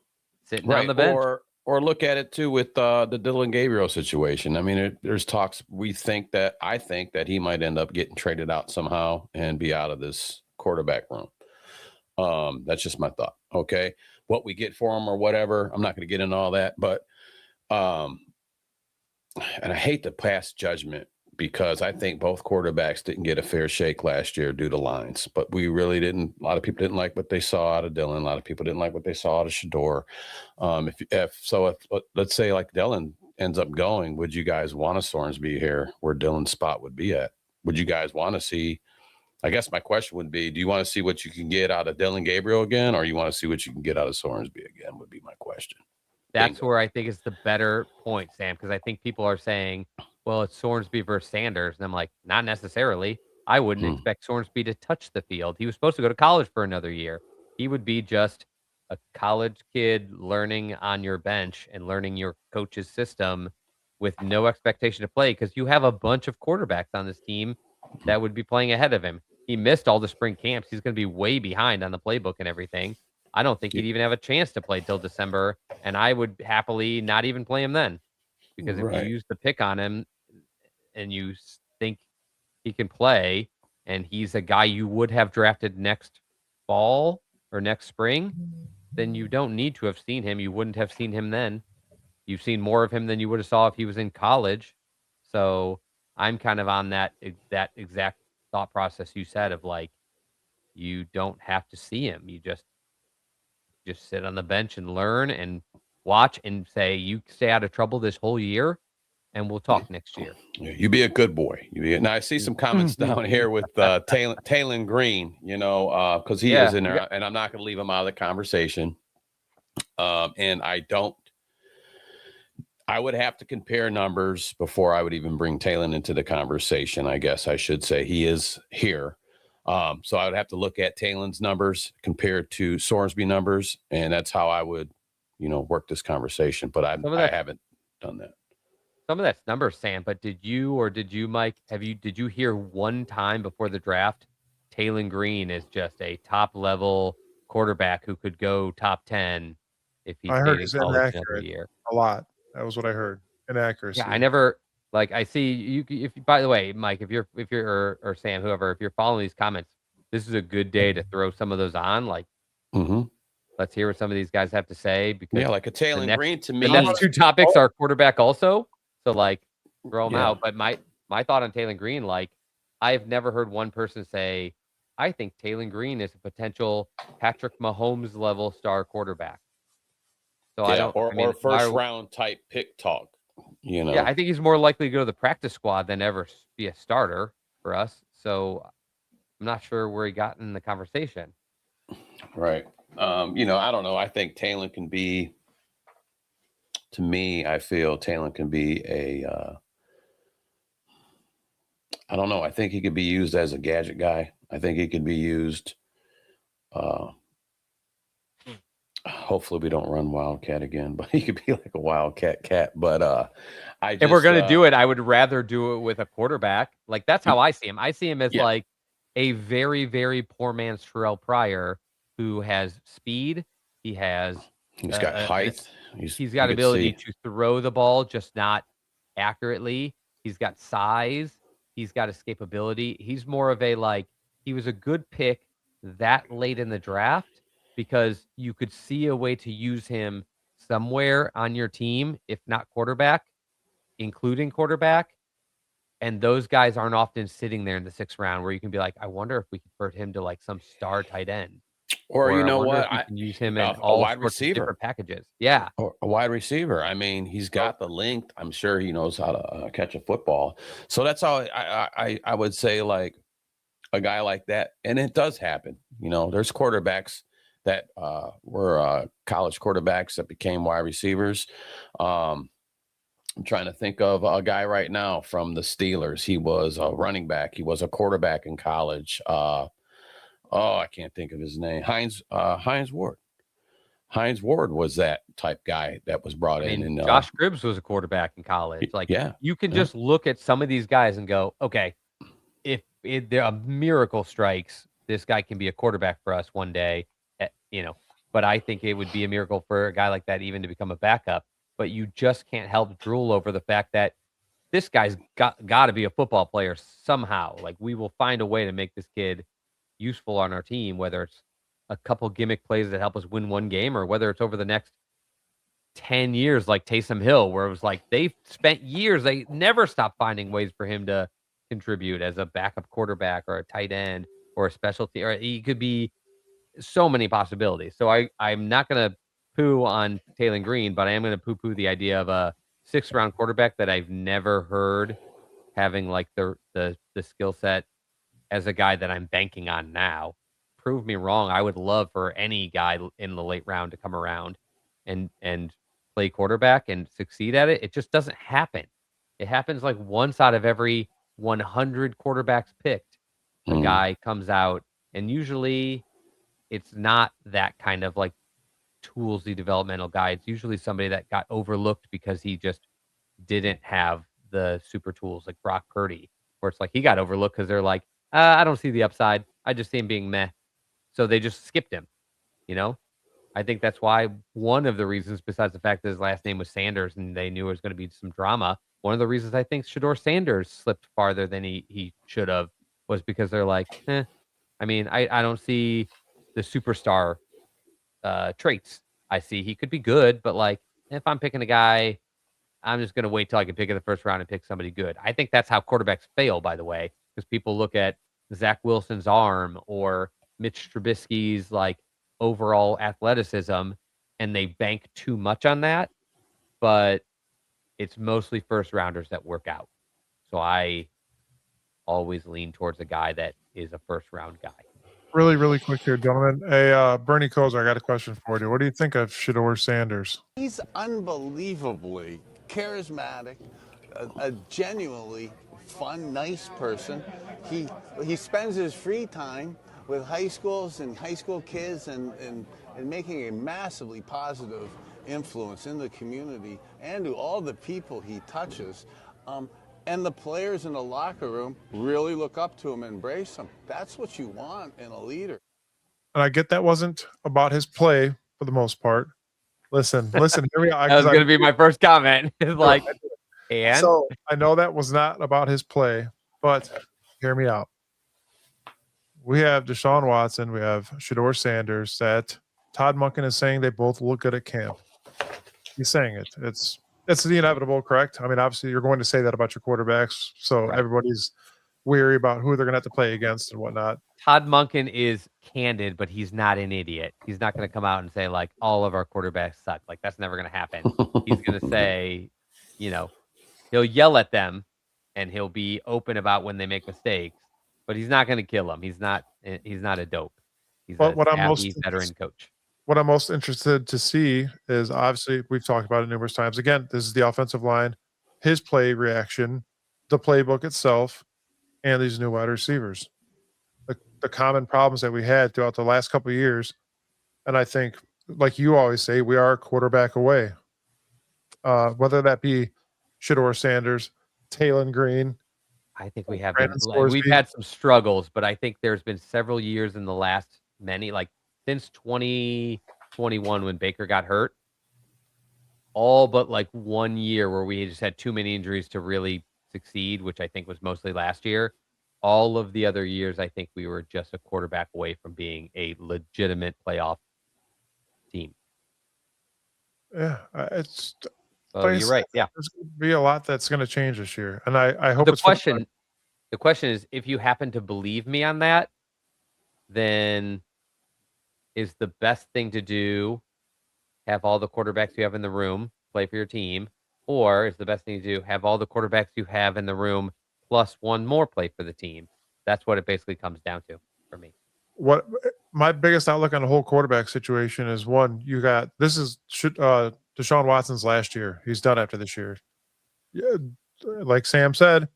sitting on the bench? Or look at it too with the Dillon Gabriel situation. I mean, there's talks. I think that he might end up getting traded out somehow and be out of this quarterback room. That's just my thought. Okay, what we get for him or whatever, I'm not going to get into all that. But and I hate to pass judgment because I think both quarterbacks didn't get a fair shake last year due to lines. But we really didn't. A lot of people didn't like what they saw out of Dillon. A lot of people didn't like what they saw out of Shedeur. If let's say like Dillon ends up going, would you guys want a Sorsby here where Dillon's spot would be at? Would you guys want to see? I guess my question would be, do you want to see what you can get out of Dillon Gabriel again, or you want to see what you can get out of Sorsby again? Would be my question. That's where I think is the better point, Sam, because I think people are saying, well, it's Sorsby versus Sanders. And I'm like, not necessarily. I wouldn't expect Sorsby to touch the field. He was supposed to go to college for another year. He would be just a college kid learning on your bench and learning your coach's system with no expectation to play because you have a bunch of quarterbacks on this team that would be playing ahead of him. He missed all the spring camps. He's going to be way behind on the playbook and everything. I don't think he'd even have a chance to play till December, and I would happily not even play him then because if you use the pick on him and you think he can play and he's a guy you would have drafted next fall or next spring, then you don't need to have seen him. You wouldn't have seen him then. You've seen more of him than you would have saw if he was in college. So I'm kind of on that exact thought process you said of like, you don't have to see him. You just sit on the bench and learn and watch and say, you stay out of trouble this whole year and we'll talk next year. You be a good boy. Now I see some comments down here with Taylon Green, because he is in there, and I'm not going to leave him out of the conversation. And I would have to compare numbers before I would even bring Taylon into the conversation. I guess I should say he is here. So I would have to look at Taylon's numbers compared to Sorsby numbers, and that's how I would, work this conversation. But I haven't done that. Some of that's numbers, Sam, but did you, Mike, did you hear one time before the draft, Taylon Green is just a top level quarterback who could go top 10 if he I stayed heard in he's college another inaccurate year. a lot. That was what I heard. Inaccuracy. Yeah, I never like I see you. If by the way, Mike, if you're or Sam, whoever, if you're following these comments, this is a good day to throw some of those on. Like, let's hear what some of these guys have to say because like a Taylor Green to me. the next two topics are quarterback also. So like, throw them out. But my thought on Taylor Green, like, I've never heard one person say, I think Taylor Green is a potential Patrick Mahomes level star quarterback. So I don't. Or first round type pick talk. Yeah, I think he's more likely to go to the practice squad than ever be a starter for us. So I'm not sure where he got in the conversation. Right. I don't know. I think Taylor can be, to me, I feel Taylor can be I don't know. I think he could be used as a gadget guy. I think he could be used. Hopefully we don't run Wildcat again, but he could be like a Wildcat cat. But if we're going to do it, I would rather do it with a quarterback. Like, that's how I see him. I see him as like a very, very poor man's Terrell Pryor who has speed. He's got height. He's got ability to throw the ball, just not accurately. He's got size. He's got escapability. He's more of he was a good pick that late in the draft because you could see a way to use him somewhere on your team, if not quarterback, including quarterback. And those guys aren't often sitting there in the 6th round where you can be like, I wonder if we could convert him to like some star tight end. Or you know what? I can use him in all wide sorts receiver. of different packages. Yeah. Or a wide receiver. I mean, he's got the length. I'm sure he knows how to catch a football. So that's how I would say, like, a guy like that. And it does happen. There's quarterbacks that were college quarterbacks that became wide receivers. I'm trying to think of a guy right now from the Steelers. He was a running back. He was a quarterback in college. I can't think of his name. Hines Ward. Hines Ward was that type guy that was brought in. And Josh Cribbs was a quarterback in college. You can just look at some of these guys and go, okay, if a miracle strikes, this guy can be a quarterback for us one day. But I think it would be a miracle for a guy like that even to become a backup. But you just can't help drool over the fact that this guy's got to be a football player somehow. Like, we will find a way to make this kid useful on our team, whether it's a couple gimmick plays that help us win one game or whether it's over the next 10 years like Taysom Hill, where it was like they spent years, they never stopped finding ways for him to contribute as a backup quarterback or a tight end or a specialty, or he could be so many possibilities. So I'm not going to poo on Taylor Green, but I am going to poo-poo the idea of a 6th round quarterback that I've never heard having like the skill set as a guy that I'm banking on now. Prove me wrong. I would love for any guy in the late round to come around and play quarterback and succeed at it. It just doesn't happen. It happens like once out of every 100 quarterbacks picked. A guy comes out, and usually it's not that kind of like toolsy developmental guy. It's usually somebody that got overlooked because he just didn't have the super tools, like Brock Purdy, where it's like he got overlooked because they're like, I don't see the upside. I just see him being meh. So they just skipped him, I think that's why one of the reasons, besides the fact that his last name was Sanders and they knew it was going to be some drama, one of the reasons I think Shedeur Sanders slipped farther than he should have was because they're like, I mean, I don't see the superstar traits. I see he could be good, but like, if I'm picking a guy, I'm just going to wait till I can pick in the 1st round and pick somebody good. I think that's how quarterbacks fail, by the way, because people look at Zach Wilson's arm or Mitch Trubisky's like overall athleticism and they bank too much on that, but it's mostly 1st rounders that work out. So I always lean towards a guy that is a 1st round guy. Really, really quick here, gentlemen. Hey, Bernie Kosar, I got a question for you. What do you think of Shedeur Sanders? He's unbelievably charismatic, a genuinely fun, nice person. He spends his free time with high schools and high school kids and making a massively positive influence in the community and to all the people he touches. And the players in the locker room really look up to him and embrace him. That's what you want in a leader. and I get that wasn't about his play for the most part. Listen, hear me out. That was going to be my first comment. It's like, and so I know that was not about his play, but hear me out. We have Deshaun Watson, we have Shedeur Sanders. That Todd Monken is saying they both look good at camp. He's saying it. It's the inevitable, correct? I mean, obviously, you're going to say that about your quarterbacks, so right. Everybody's weary about who they're going to have to play against and whatnot. Todd Monken is candid, but he's not an idiot. He's not going to come out and say, like, all of our quarterbacks suck. Like, that's never going to happen. He's going to say, he'll yell at them, and he'll be open about when they make mistakes, but he's not going to kill them. He's not a dope. He's a savvy veteran coach. What I'm most interested to see is, obviously, we've talked about it numerous times. Again, this is the offensive line, his play reaction, the playbook itself, and these new wide receivers. The common problems that we had throughout the last couple of years. And I think, like you always say, we are a quarterback away. Whether that be Shedeur Sanders, Taylon Green. I think we have we've had some struggles, but I think there's been several years in the last since 2021 when Baker got hurt, all but like 1 year where we just had too many injuries to really succeed, which I think was mostly last year. All of the other years, I think we were just a quarterback away from being a legitimate playoff team. Yeah, you're right. Yeah, there's going to be a lot that's going to change this year, and I hope the question is, if you happen to believe me on that, then is the best thing to do have all the quarterbacks you have in the room play for your team, or is the best thing to do have all the quarterbacks you have in the room plus one more play for the team? That's what it basically comes down to for me. What my biggest outlook on the whole quarterback situation is, one, this is Deshaun Watson's last year. He's done after this year. Yeah, like Sam said,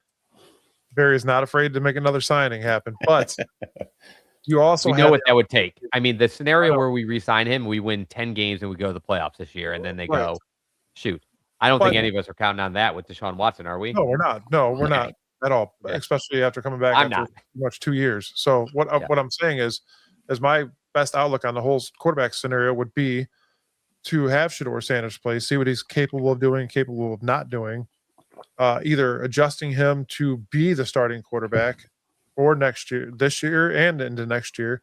Barry is not afraid to make another signing happen, but you also know what that would take. I mean, the scenario where we re-sign him, we win 10 games and we go to the playoffs this year, and then they go, shoot. I don't think any of us are counting on that with Deshaun Watson, are we? No, we're not. No, we're not at all, especially after coming back after pretty much 2 years. So what I'm saying is my best outlook on the whole quarterback scenario would be to have Shedeur Sanders play, see what he's capable of doing, capable of not doing, either adjusting him to be the starting quarterback or this year and into next year.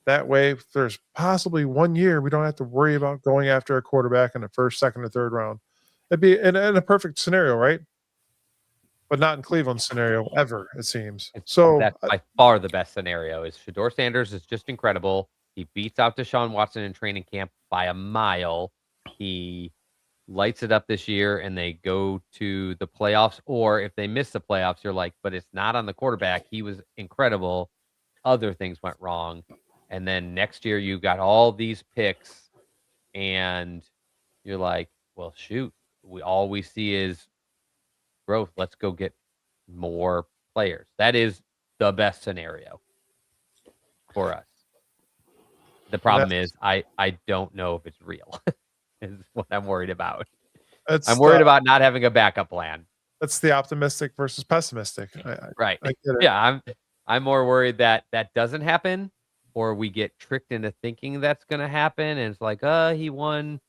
That way, if there's possibly 1 year, we don't have to worry about going after a quarterback in the first, second, or third round. It'd be in a perfect scenario, right? But not in Cleveland's scenario ever, it seems. So that's by far the best scenario. Is Shedeur Sanders is just incredible. He beats out Deshaun Watson in training camp by a mile. He lights it up this year, and they go to the playoffs. Or if they miss the playoffs, you're like, but it's not on the quarterback. He was incredible. Other things went wrong. And then next year you got all these picks, and you're like, well, shoot, all we see is growth. Let's go get more players. That is the best scenario for us. The problem is I don't know if it's real. Is what I'm worried about. I'm worried about not having a backup plan. That's the optimistic versus pessimistic. Right. I get it. Yeah, I'm more worried that doesn't happen, or we get tricked into thinking that's going to happen, and it's like, he won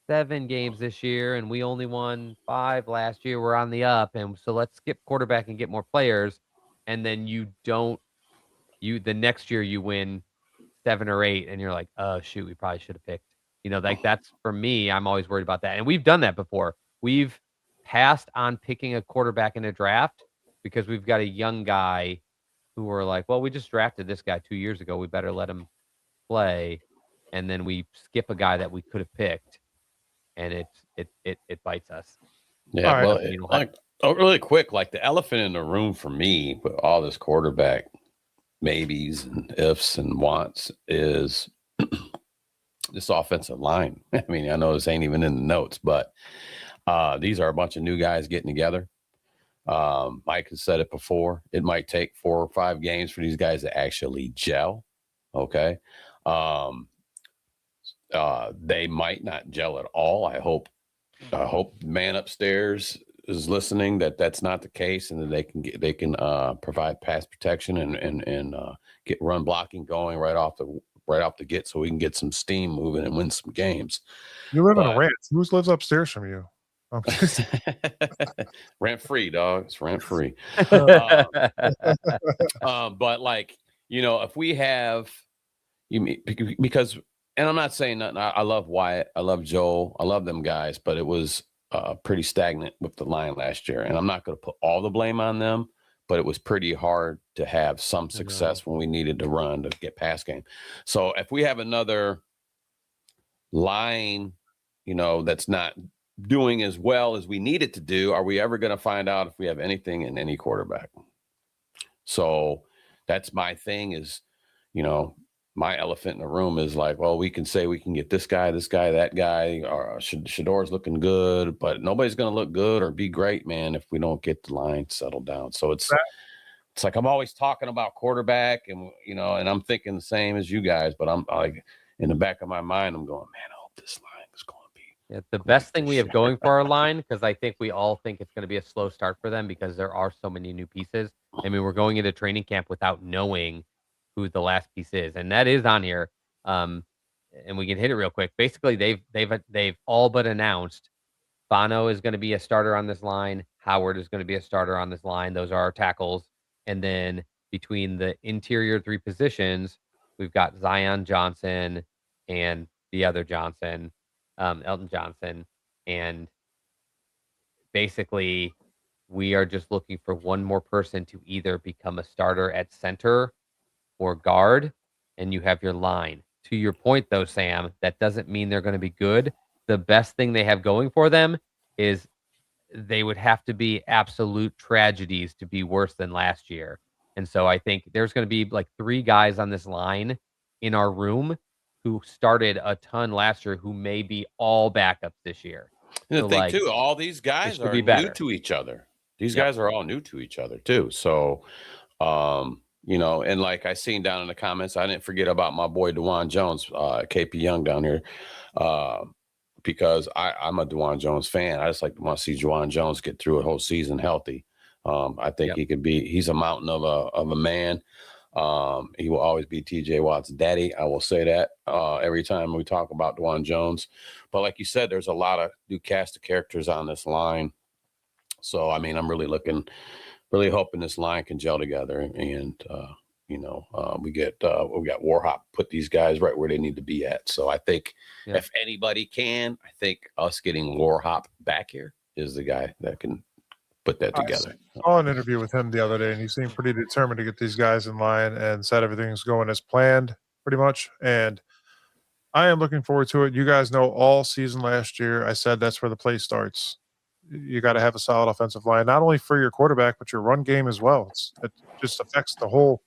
7 games this year, and we only won 5 last year. We're on the up, and so let's skip quarterback and get more players. And then the next year you win 7 or 8, and you're like, oh shoot, we probably should have picked. That's for me. I'm always worried about that, and we've done that before. We've passed on picking a quarterback in a draft because we've got a young guy who we're like, well, we just drafted this guy 2 years ago. We better let him play, and then we skip a guy that we could have picked. And it bites us. Yeah, well, really quick, like the elephant in the room for me with all this quarterback maybes and ifs and wants is this offensive line. I mean, I know this ain't even in the notes, but these are a bunch of new guys getting together. Mike has said it before. It might take 4 or 5 games for these guys to actually gel. Okay. They might not gel at all. I hope the man upstairs is listening that's not the case, and that they can provide pass protection and get run blocking going right off the right out the get so we can get some steam moving and win some games. You live in a ranch. Who lives upstairs from you? Rent free, dog. It's rent free. But like, if we have because, and I'm not saying nothing. I love Wyatt. I love Joel. I love them guys, but it was pretty stagnant with the line last year. And I'm not going to put all the blame on them, but it was pretty hard to have some success when we needed to run to get pass game. So if we have another line, that's not doing as well as we need it to do, are we ever going to find out if we have anything in any quarterback? So that's my thing is, my elephant in the room is like, well, we can say we can get this guy, that guy, or Shador's looking good, but nobody's going to look good or be great, man, if we don't get the line settled down. So it's like I'm always talking about quarterback and, and I'm thinking the same as you guys, but I'm like in the back of my mind, I'm going, man, I hope this line is going to be. Yeah, the best thing we have going for our line, because I think we all think it's going to be a slow start for them because there are so many new pieces. I mean, we're going into training camp without knowing who the last piece is, and that is on here. And we can hit it real quick. Basically, they've all but announced Bono is going to be a starter on this line. Howard is going to be a starter on this line. Those are our tackles. And then between the interior three positions, we've got Zion Johnson and the other Johnson, Elton Johnson. And basically, we are just looking for one more person to either become a starter at center or guard, and you have your line. To your point, though, Sam, that doesn't mean they're going to be good. The best thing they have going for them is they would have to be absolute tragedies to be worse than last year. And so I think there's going to be like 3 guys on this line in our room who started a ton last year who may be all backups this year. And the thing, too, all these guys are new to each other. These guys are all new to each other, too. So, and like I seen down in the comments, I didn't forget about my boy DeJuan Jones, KP Young down here, because I'm a DeJuan Jones fan. I just like to want to see DeJuan Jones get through a whole season healthy. I think he's a mountain of a man. He will always be TJ Watt's daddy. I will say that every time we talk about DeJuan Jones. But like you said, there's a lot of new cast of characters on this line. So, I mean, I'm really hoping this line can gel together and, we got Warhop put these guys right where they need to be at. So I think if anybody can, I think us getting Warhop back here is the guy that can put that together. I saw an interview with him the other day, and he seemed pretty determined to get these guys in line and said everything's going as planned pretty much. And I am looking forward to it. You guys know all season last year, I said that's where the play starts. You got to have a solid offensive line, not only for your quarterback, but your run game as well. It just affects the whole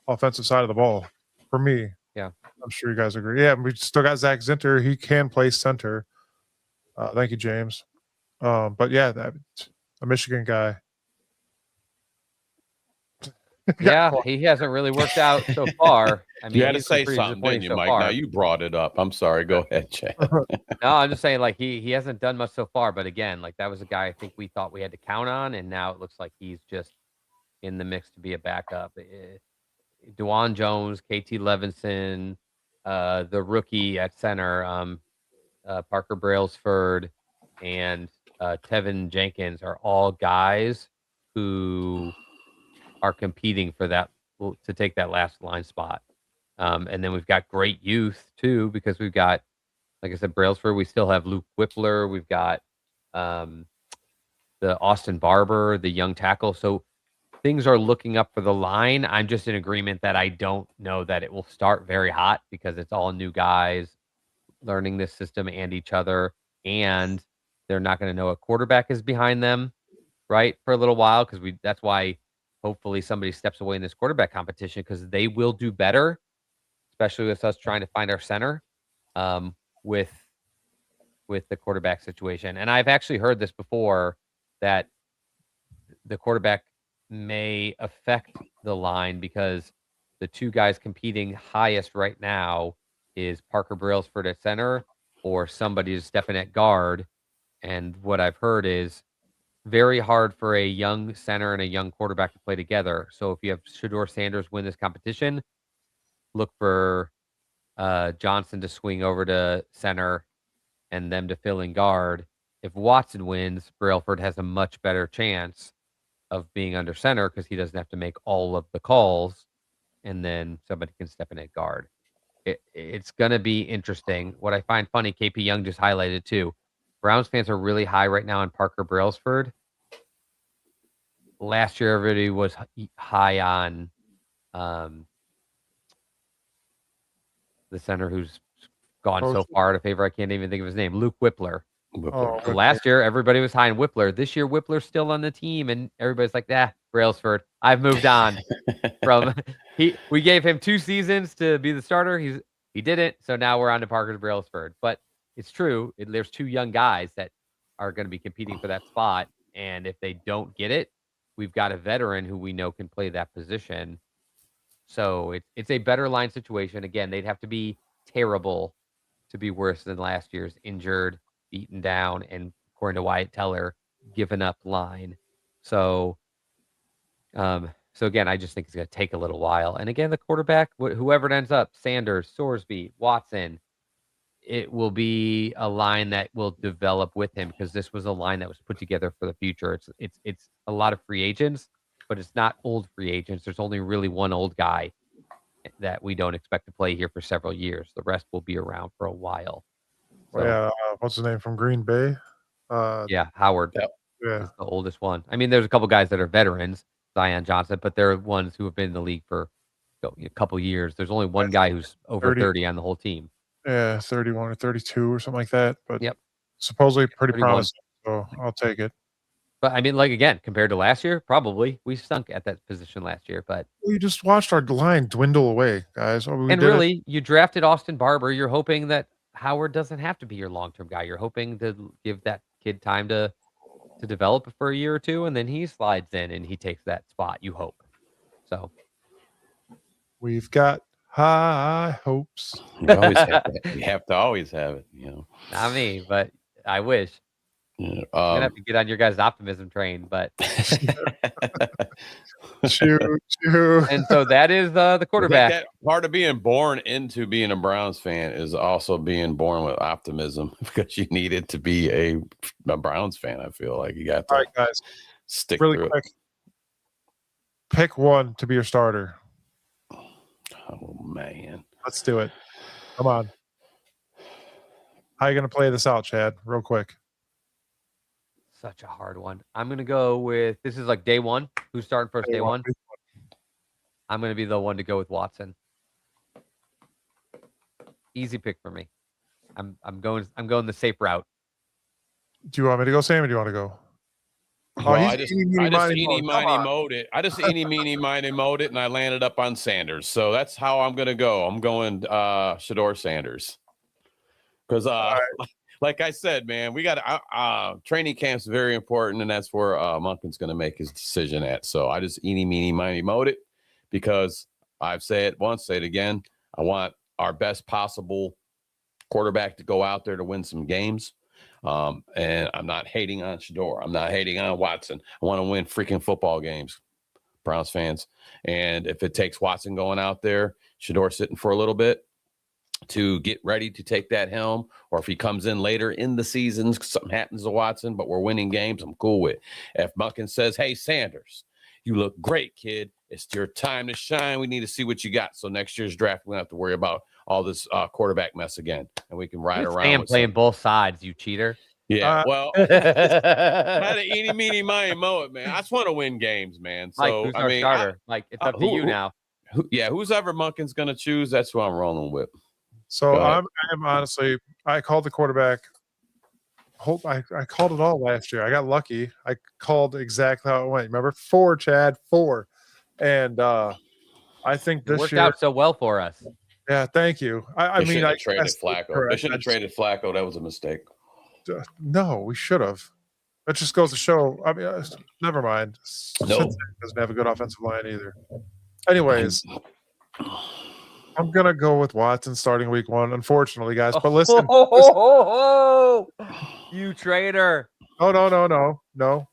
offensive side of the ball for me. Yeah. I'm sure you guys agree. Yeah, we still got Zach Zinter. He can play center. Thank you, James. But yeah, a Michigan guy. Yeah, he hasn't really worked out so far. I mean, you had to say something, didn't you, Mike? Now you brought it up. I'm sorry. Go ahead, Jay. No, I'm just saying, like, he hasn't done much so far. But again, like, that was a guy I think we thought we had to count on, and now it looks like he's just in the mix to be a backup. DeJuan Jones, KT Levinson, the rookie at center, Parker Brailsford, and Tevin Jenkins are all guys who are competing for that, to take that last line spot. And then we've got great youth too, because we've got, like I said, Brailsford. We still have Luke Whippler. We've got the Austin Barber, the young tackle. So things are looking up for the line. I'm just in agreement that I don't know that it will start very hot because it's all new guys learning this system and each other, and they're not going to know a quarterback is behind them, right, for a little while, because that's why hopefully somebody steps away in this quarterback competition, because they will do better, especially with us trying to find our center with the quarterback situation. And I've actually heard this before, that the quarterback may affect the line because the 2 guys competing highest right now is Parker Brailsford at center or somebody to step in at guard. And what I've heard is very hard for a young center and a young quarterback to play together. So if you have Shador Sanders win this competition, look for Johnson to swing over to center and them to fill in guard. If Watson wins, Brailford has a much better chance of being under center because he doesn't have to make all of the calls, and then somebody can step in at guard. It's going to be interesting. What I find funny, KP Young just highlighted too. Browns fans are really high right now on Parker Brailsford. Last year, everybody was high on the center who's gone so far out of favor. I can't even think of his name. Luke Whippler. Oh, So last year, everybody was high on Whippler. This year, Whippler's still on the team, and everybody's like, Brailsford. I've moved on from we gave him 2 seasons to be the starter. He didn't, so now we're on to Parker Brailsford. But it's true. There's 2 young guys that are going to be competing for that spot, and if they don't get it, we've got a veteran who we know can play that position. So it's a better line situation. Again, they'd have to be terrible to be worse than last year's injured, beaten down, and according to Wyatt Teller, given up line. So again, I just think it's going to take a little while. And again, the quarterback, whoever it ends up, Sanders, Sorsby, Watson, it will be a line that will develop with him because this was a line that was put together for the future. It's a lot of free agents, but it's not old free agents. There's only really one old guy that we don't expect to play here for several years. The rest will be around for a while. So, what's his name from Green Bay? Howard is the oldest one. I mean, there's a couple guys that are veterans, Zion Johnson, but they're ones who have been in the league for a couple years. There's only one guy who's over 30 on the whole team. Yeah, 31 or 32 or something like that. But yep, supposedly pretty 31. promising, so I'll take it. But I mean, like again, compared to last year, probably we stunk at that position last year. But we just watched our line dwindle away, guys. You drafted Austin Barber. You're hoping that Howard doesn't have to be your long-term guy. You're hoping to give that kid time to develop for a year or two, and then he slides in and he takes that spot. You hope. So we've got high hopes. You always have that. You have to always have it, you know. Not me, but I wish. I'm gonna have to get on your guys' optimism train, but shoot. And so that is the quarterback. That part of being born into being a Browns fan is also being born with optimism because you need it to be a Browns fan. I feel like you got to. All right, guys, stick really through quick. Pick one to be your starter. Oh man, let's do it. Come on. How are you gonna play this out, Chad? Real quick. Such a hard one. I'm going to go with, this is like day one. Who's starting first day one? I'm going to be the one to go with Watson. Easy pick for me. I'm going the safe route. Do you want me to go, Sam, or do you want to go? Well, I just eeny, miny, mowed it. I just eeny, meeny, miny, mowed it, and I landed up on Sanders. So that's how I'm going to go. I'm going Shedeur Sanders. Because like I said, man, we got training camp's very important, and that's where Monken's going to make his decision at. So I just eeny, meeny, miny, mowed it because I've said it once, say it again. I want our best possible quarterback to go out there to win some games. And I'm not hating on Shedeur. I'm not hating on Watson. I want to win freaking football games, Browns fans. And if it takes Watson going out there, Shedeur sitting for a little bit, to get ready to take that helm, or if he comes in later in the season, something happens to Watson, but we're winning games, I'm cool with. If Monken says, hey, Sanders, you look great, kid. It's your time to shine. We need to see what you got. So next year's draft, we don't have to worry about all this quarterback mess again, and we can ride around. Sam playing both sides, you cheater. Yeah, well, I had an eeny, meeny, miny, mow it, man. I just want to win games, man. So Mike, who's our starter? Mike, it's up to you now. Who's ever Monken's going to choose, that's who I'm rolling with. So I'm honestly, I called the quarterback. I called it all last year. I got lucky. I called exactly how it went. Remember, 4, Chad, 4, and I think this worked year out so well for us. Yeah, thank you. I mean, I traded Flacco. They should have traded Flacco. That was a mistake. No, we should have. That just goes to show. I mean, never mind. No, doesn't have a good offensive line either. Anyways. I'm going to go with Watson starting week 1, unfortunately, guys. But listen. You traitor. No.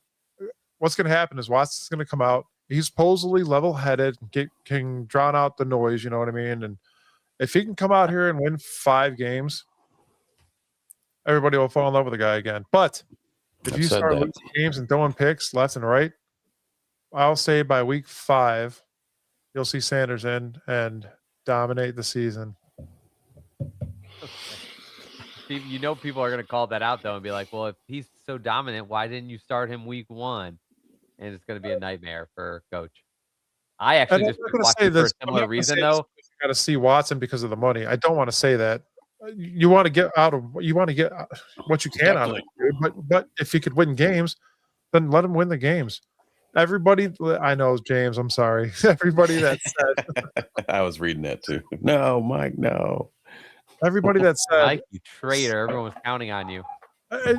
What's going to happen is Watson's going to come out. He's supposedly level-headed, can drown out the noise, you know what I mean? And If he can come out here and win 5 games, everybody will fall in love with the guy again. But if you start losing games and throwing picks left and right, I'll say by week 5, you'll see Sanders in and dominate the season. You know, people are going to call that out though and be like, "Well, if he's so dominant, why didn't you start him week 1?" And it's going to be a nightmare for Coach. I actually just watched him for a similar reason though. You got to see Watson because of the money. I don't want to say that. You want to get what you can out of it. But if he could win games, then let him win the games. Everybody, I know, James, I'm sorry. Everybody that said. I was reading that too. No, Mike, no. Everybody that said. Mike, you traitor. Everyone was counting on you.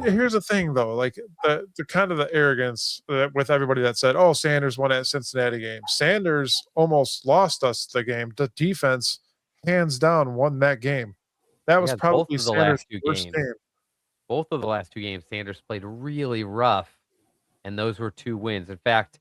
Here's the thing, though. Like, the kind of the arrogance with everybody that said, oh, Sanders won that Cincinnati game. Sanders almost lost us the game. The defense, hands down, won that game. That was probably Sanders' worst game. Both of the last 2 games, Sanders played really rough. And those were 2 wins. In fact,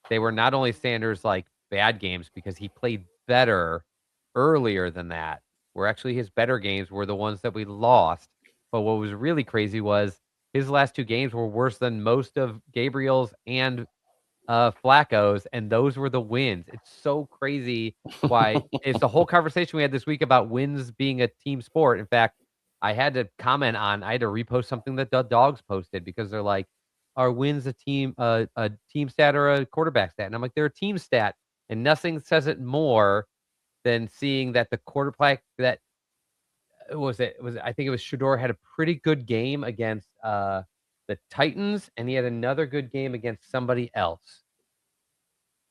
they were not only Sanders' like bad games because he played better earlier than that. Where actually his better games were the ones that we lost. But what was really crazy was his last 2 games were worse than most of Gabriel's and Flacco's, and those were the wins. It's so crazy why it's the whole conversation we had this week about wins being a team sport. In fact, I had to repost something that the Dogs posted because they're like, are wins a team stat or a quarterback stat? And I'm like, they're a team stat, and nothing says it more than seeing that the quarterback that I think it was Shador had a pretty good game against the Titans, and he had another good game against somebody else.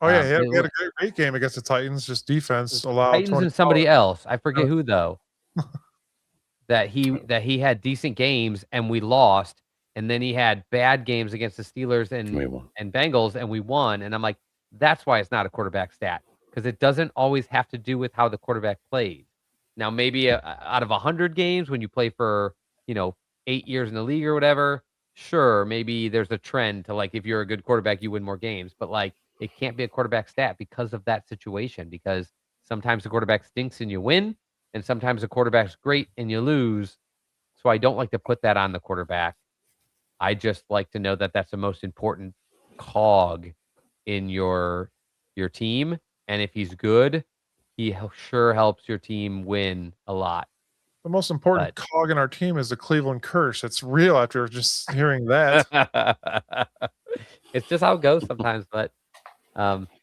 Oh yeah, he had a great game against the Titans. Just defense allowed Titans and somebody else. I forget who though. that he had decent games and we lost. And then he had bad games against the Steelers and Bengals, and we won. And I'm like, that's why it's not a quarterback stat, because it doesn't always have to do with how the quarterback plays. Now, maybe out of 100 games, when you play for 8 years in the league or whatever, sure, maybe there's a trend to like if you're a good quarterback, you win more games. But like, it can't be a quarterback stat because of that situation. Because sometimes the quarterback stinks and you win, and sometimes the quarterback's great and you lose. So I don't like to put that on the quarterback. I just like to know that that's the most important cog in your team. And if he's good, he sure helps your team win a lot. The most important cog in our team is the Cleveland curse. It's real after just hearing that. It's just how it goes sometimes. But,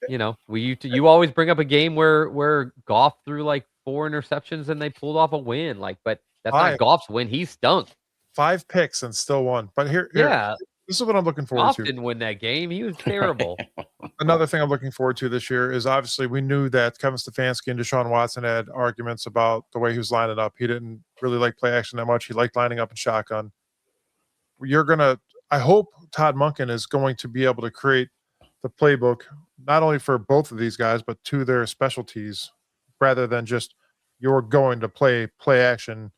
you always bring up a game where Goff threw like 4 interceptions and they pulled off a win. But that's not Goff's win. He stunk. 5 picks and still won. But here, this is what I'm looking forward to. Didn't win that game. He was terrible. Another thing I'm looking forward to this year is obviously we knew that Kevin Stefanski and Deshaun Watson had arguments about the way he was lining up. He didn't really like play action that much. He liked lining up in shotgun. I hope Todd Monken is going to be able to create the playbook, not only for both of these guys, but to their specialties, rather than just you're going to play action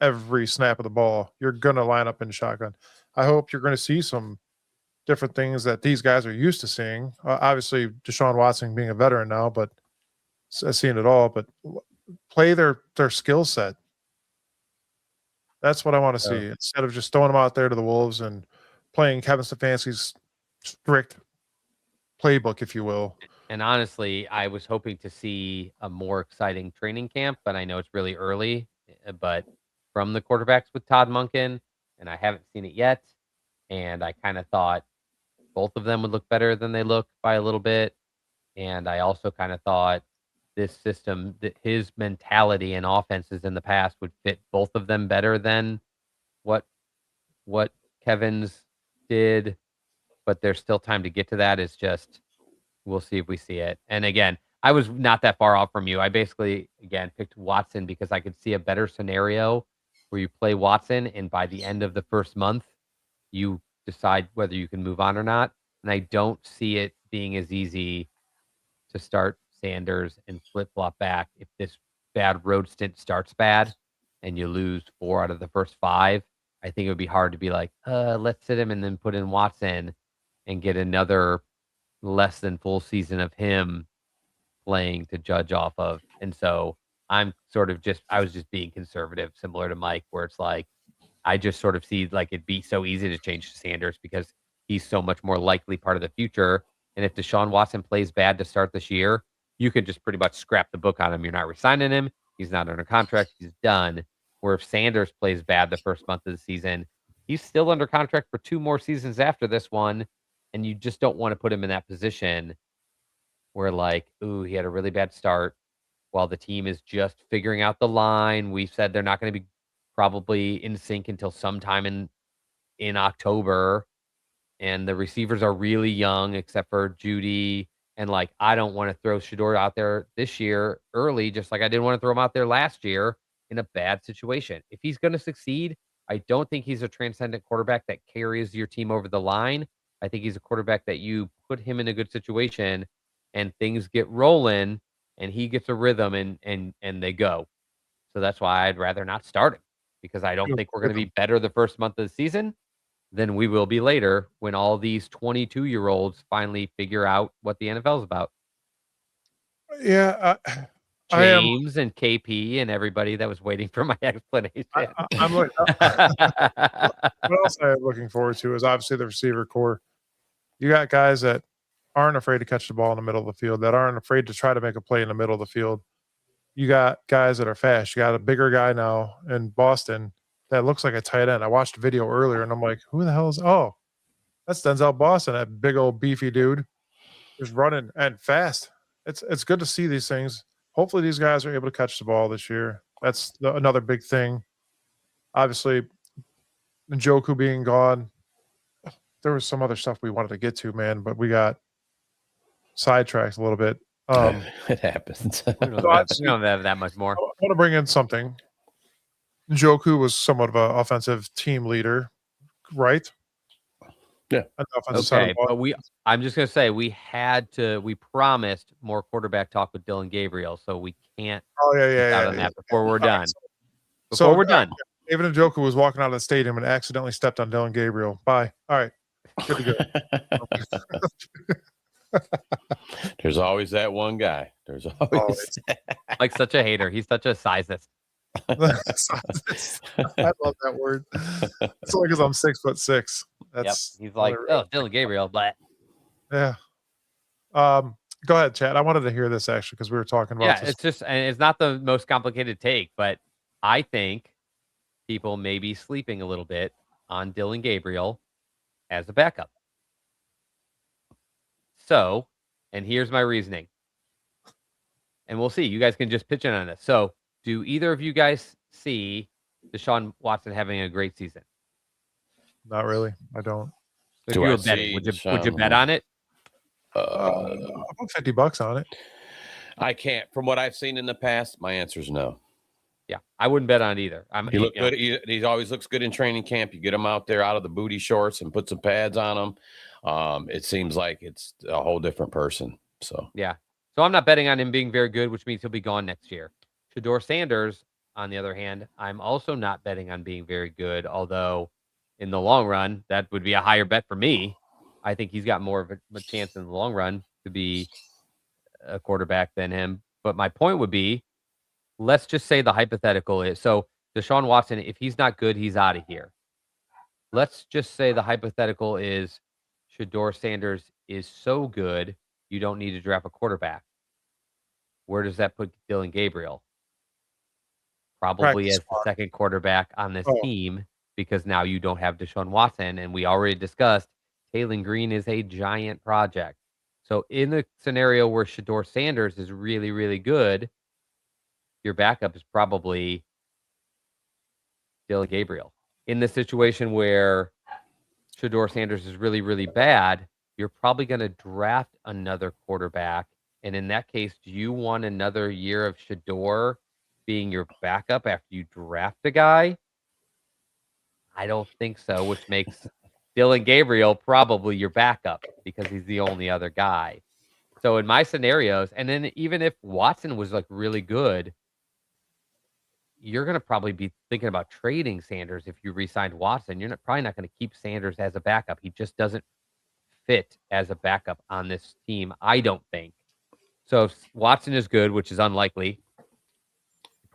every snap of the ball. You're going to line up in shotgun. I hope you're going to see some different things that these guys are used to seeing. Obviously, Deshaun Watson being a veteran now, but seeing it all. But play their skill set. That's what I want to see. Instead of just throwing them out there to the wolves and playing Kevin Stefanski's strict playbook, if you will. And honestly, I was hoping to see a more exciting training camp, but I know it's really early. But from the quarterbacks with Todd Monken, and I haven't seen it yet. And I kind of thought both of them would look better than they look by a little bit. And I also kind of thought this system, that his mentality and offenses in the past would fit both of them better than what Kevin's did. But there's still time to get to that. It's just, we'll see if we see it. And again, I was not that far off from you. I basically, again, picked Watson because I could see a better scenario where you play Watson and by the end of the first month, you decide whether you can move on or not. And I don't see it being as easy to start Sanders and flip-flop back if this bad road stint starts bad and you lose 4 out of the first 5. I think it would be hard to be like, let's sit him and then put in Watson and get another less than full season of him playing to judge off of. And so I was just being conservative, similar to Mike, where it's like, I just sort of see like it'd be so easy to change to Sanders because he's so much more likely part of the future. And if Deshaun Watson plays bad to start this year, you can just pretty much scrap the book on him. You're not resigning him. He's not under contract. He's done. Where if Sanders plays bad the first month of the season, he's still under contract for 2 more seasons after this one. And you just don't want to put him in that position where like, ooh, he had a really bad start while the team is just figuring out the line. We've said they're not going to be probably in sync until sometime in October, and the receivers are really young except for Judy. And like, I don't want to throw Shador out there this year early, just like I didn't want to throw him out there last year in a bad situation. If he's going to succeed, I don't think he's a transcendent quarterback that carries your team over the line. I think he's a quarterback that you put him in a good situation and things get rolling and he gets a rhythm and they go. So that's why I'd rather not start him because I don't think we're going to be better the first month of the season than we will be later when all these 22-year-olds finally figure out what the NFL is about. Yeah, I am. James and KP and everybody that was waiting for my explanation. I'm what else I'm looking forward to is obviously the receiver core. You got guys that aren't afraid to catch the ball in the middle of the field, that aren't afraid to try to make a play in the middle of the field. You got guys that are fast. You got a bigger guy now in Boston that looks like a tight end. I watched a video earlier and I'm like, who the hell is? Oh, that's Denzel Boston, that big old beefy dude, just running and fast. It's good to see these things. Hopefully, these guys are able to catch the ball this year. That's another big thing. Obviously, Njoku being gone. There was some other stuff we wanted to get to, man, but we got sidetracked a little bit. It happens. We don't have that much more. I want to bring in something. Njoku was somewhat of an offensive team leader, right? Yeah. Okay, but I'm just going to say we promised more quarterback talk with Dillon Gabriel, so we can't on that before we're done. Before we're done. David Njoku was walking out of the stadium and accidentally stepped on Dillon Gabriel. Bye. All right. Good to go. There's always that one guy. There's always like such a hater. He's such a sizist. I love that word. It's only because I'm 6'6". That's He's like, Dillon Gabriel, but yeah. Go ahead, Chad. I wanted to hear this actually because we were talking about this. It's just, and it's not the most complicated take, but I think people may be sleeping a little bit on Dillon Gabriel as a backup. So, and here's my reasoning. And we'll see. You guys can just pitch in on this. So, do either of you guys see Deshaun Watson having a great season? Not really. I don't. If you were betting, would you bet on it? I'll put $50 on it. I can't. From what I've seen in the past, my answer is no. Yeah, I wouldn't bet on it either. He looked good. He always looks good in training camp. You get him out there out of the booty shorts and put some pads on him. It seems like it's a whole different person. So yeah. So I'm not betting on him being very good, which means he'll be gone next year. Shador Sanders, on the other hand, I'm also not betting on being very good, although in the long run, that would be a higher bet for me. I think he's got more of a chance in the long run to be a quarterback than him. But my point would be, let's just say the hypothetical is, so Deshaun Watson, if he's not good, he's out of here. Let's just say the hypothetical is Shador Sanders is so good, you don't need to draft a quarterback. Where does that put Dillon Gabriel? Probably as the second quarterback on this team, because now you don't have Deshaun Watson. And we already discussed Taylor Green is a giant project. So in the scenario where Shador Sanders is really, really good, your backup is probably Dillon Gabriel. In the situation where Shador Sanders is really, really bad, you're probably going to draft another quarterback. And in that case, do you want another year of Shador being your backup after you draft a guy? I don't think so, which makes Dillon Gabriel probably your backup because he's the only other guy. So in my scenarios, and then even if Watson was like really good, you're going to probably be thinking about trading Sanders if you re-signed Watson. You're probably not going to keep Sanders as a backup. He just doesn't fit as a backup on this team, I don't think. So if Watson is good, which is unlikely,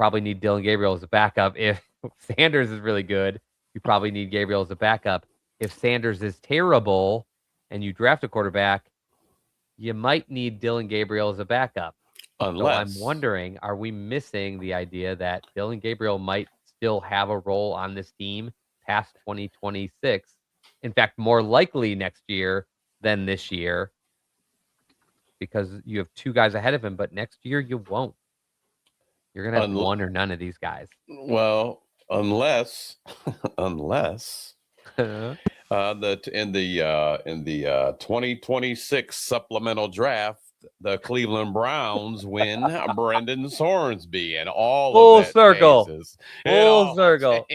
probably need Dillon Gabriel as a backup. If Sanders is really good, you probably need Gabriel as a backup. If Sanders is terrible and you draft a quarterback, you might need Dillon Gabriel as a backup. So I'm wondering, are we missing the idea that Dillon Gabriel might still have a role on this team past 2026? In fact, more likely next year than this year, because you have 2 guys ahead of him, but next year you won't. You're going to have one or none of these guys. Well, unless in the 2026 supplemental draft, the Cleveland Browns win Brendan Sorsby and all Full of that circle. changes. Full circle.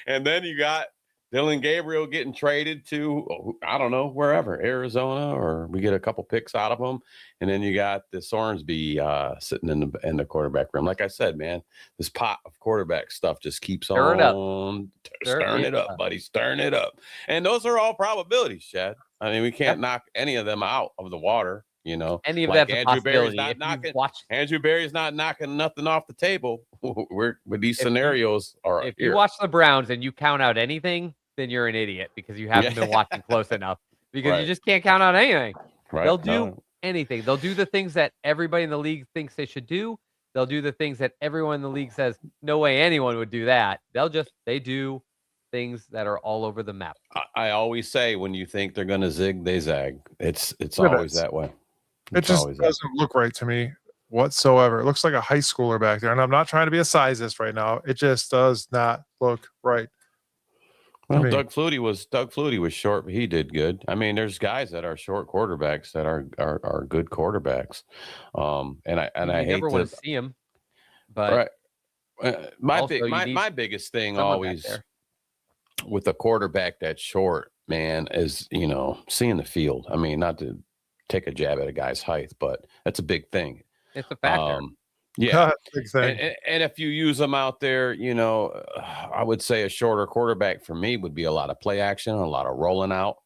And then you got Dillon Gabriel getting traded to, I don't know, wherever, Arizona, or we get a couple picks out of them. And then you got the Sorsby sitting in the quarterback room. Like I said, man, this pot of quarterback stuff just keeps stirring it up, buddy. Stirring it up. And those are all probabilities, Chad. I mean, we can't knock any of them out of the water. You know, any of like that's Andrew a possibility. Berry's not knocking. Andrew Berry's not knocking nothing off the table. We're with these scenarios. If you watch the Browns and you count out anything, then you're an idiot because you haven't been watching close enough. Because you just can't count out anything. Right. They'll do anything. They'll do the things that everybody in the league thinks they should do. They'll do the things that everyone in the league says no way anyone would do that. They do things that are all over the map. I always say when you think they're going to zig, they zag. It's always that way. It just doesn't look right to me whatsoever. It looks like a high schooler back there. And I'm not trying to be a sizeist right now. It just does not look right. Well, Doug Flutie was short, but he did good. I mean, there's guys that are short quarterbacks that are good quarterbacks. And I never want to see him. But my biggest thing always with a quarterback that's short, man, is, you know, seeing the field. I mean, not to take a jab at a guy's height, but that's a big thing. It's a factor. Yeah. And if you use them out there, you know, I would say a shorter quarterback for me would be a lot of play action, a lot of rolling out.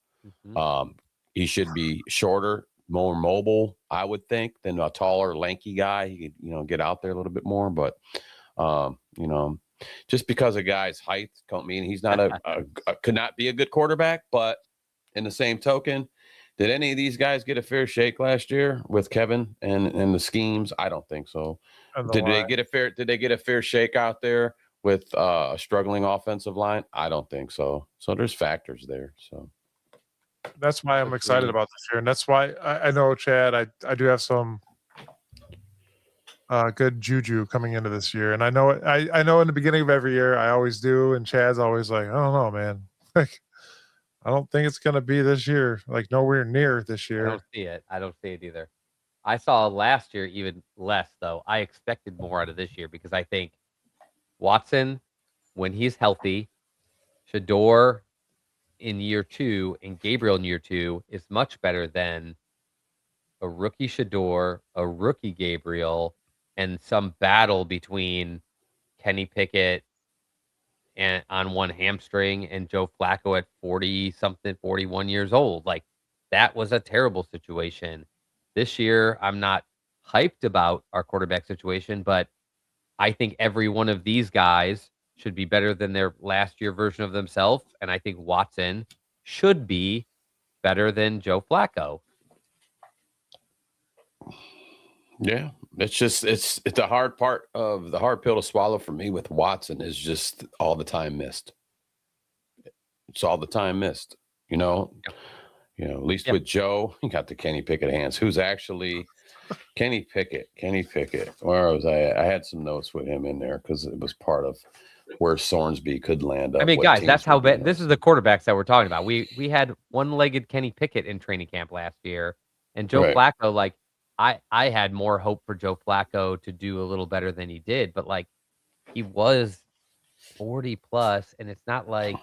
Mm-hmm. He should be shorter, more mobile, I would think, than a taller, lanky guy. He could, you know, get out there a little bit more. But, you know, just because a guy's height don't mean he's not could not be a good quarterback. But in the same token, did any of these guys get a fair shake last year with Kevin and the schemes? I don't think so. Did they get a fair shake out there with a struggling offensive line? I don't think so. So there's factors there. So that's why I'm excited about this year, and that's why I know, Chad, I do have some good juju coming into this year, and I know I know in the beginning of every year I always do, and Chad's always like, I don't know, man. Like, I don't think it's going to be this year, like nowhere near this year. I don't see it either. I saw last year even less, though. I expected more out of this year because I think Watson, when he's healthy, Shador in year 2 and Gabriel in year 2 is much better than a rookie Shador, a rookie Gabriel, and some battle between Kenny Pickett and on one hamstring and Joe Flacco at 40-something, 41 years old. Like, that was a terrible situation. This year, I'm not hyped about our quarterback situation, but I think every one of these guys should be better than their last year version of themselves. And I think Watson should be better than Joe Flacco. Yeah, it's the hard part of the hard pill to swallow for me with Watson is just all the time missed. It's all the time missed, you know. You know, at least with Joe, he got the Kenny Pickett hands. Who's actually Kenny Pickett? Where was I? I had some notes with him in there because it was part of where Sorsby could land up. I mean, guys, that's how bad. This is the quarterbacks that we're talking about. We had one-legged Kenny Pickett in training camp last year, and Joe Flacco. Like, I had more hope for Joe Flacco to do a little better than he did, but like, he was 40 plus, and it's not like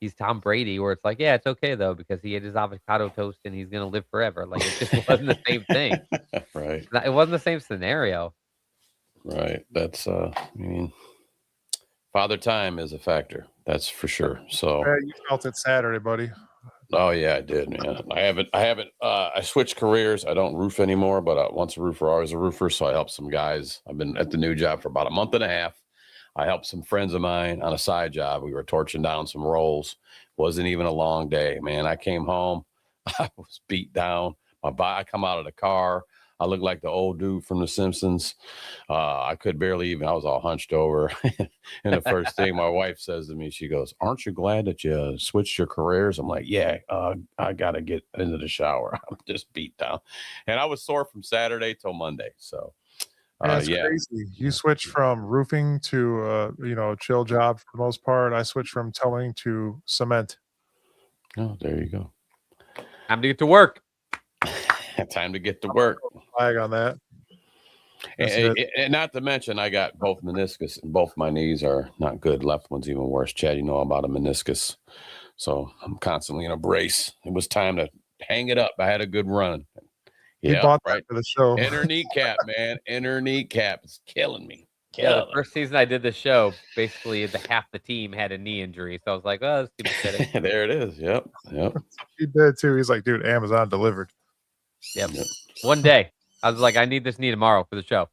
he's Tom Brady, where it's like, yeah, it's okay though because he ate his avocado toast and he's gonna live forever. Like, it just wasn't the same thing. Right. It wasn't the same scenario. Right. That's I mean, Father Time is a factor. That's for sure. So yeah, you felt it Saturday, buddy. Oh yeah, I did, man. I switched careers. I don't roof anymore, but once a roofer, always a roofer. So I helped some guys. I've been at the new job for about a month and a half. I helped some friends of mine on a side job. We were torching down some rolls. Wasn't even a long day, man. I came home. I was beat down. I come out of the car. I looked like the old dude from The Simpsons. I could barely even, I was all hunched over. And the first thing my wife says to me, she goes, "Aren't you glad that you switched your careers?" I'm like, yeah, I got to get into the shower. I'm just beat down. And I was sore from Saturday till Monday. So, That's yeah. crazy. You switched from roofing to, chill job for the most part. I switched from towing to cement. Oh, there you go. Time to get to work. Time to get to work. Flag on that. And not to mention, I got both meniscus and both my knees are not good. Left one's even worse. Chad, you know about a meniscus. So I'm constantly in a brace. It was time to hang it up. I had a good run. Yeah, bought that for the show. Inner kneecap, man. Inner kneecap is killing me. Yeah, the first season I did the show, basically half the team had a knee injury. So I was like, oh, this is pathetic. There it is. Yep. He did too. He's like, dude, Amazon delivered. Yep. One day, I was like, I need this knee tomorrow for the show.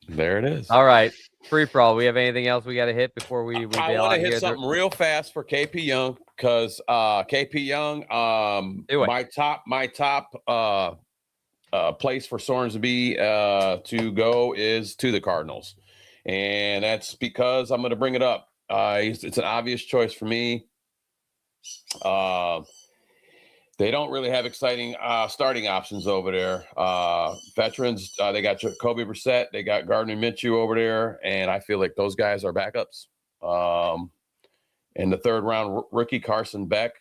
There it is. All right. Free for all. We have anything else we got to hit before we I want to hit something real fast for KP Young because KP Young, my top place for Sorsby to go is to the Cardinals, and that's because I'm going to bring it up. It's an obvious choice for me. They don't really have exciting starting options over there. Veterans, they got Jacoby Brissett, they got Gardner Minshew over there, and I feel like those guys are backups. In the third round, rookie Carson Beck,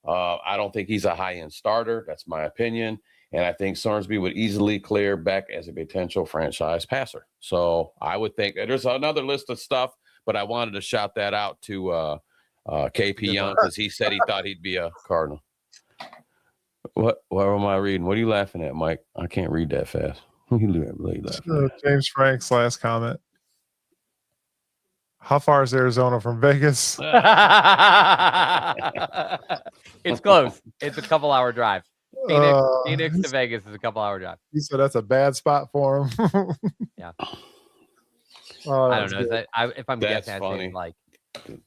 I don't think he's a high-end starter. That's my opinion. And I think Sorsby would easily clear Beck as a potential franchise passer. So I would think there's another list of stuff, but I wanted to shout that out to KP Young because he said he thought he'd be a Cardinal. What am I reading? What are you laughing at, Mike? I can't read that fast. What are you really laughing at? James Frank's last comment. How far is Arizona from Vegas? It's close. It's a couple-hour drive. Phoenix to Vegas is a couple-hour drive. He said that's a bad spot for him. Yeah. I don't know. If I'm guessing, I'd say like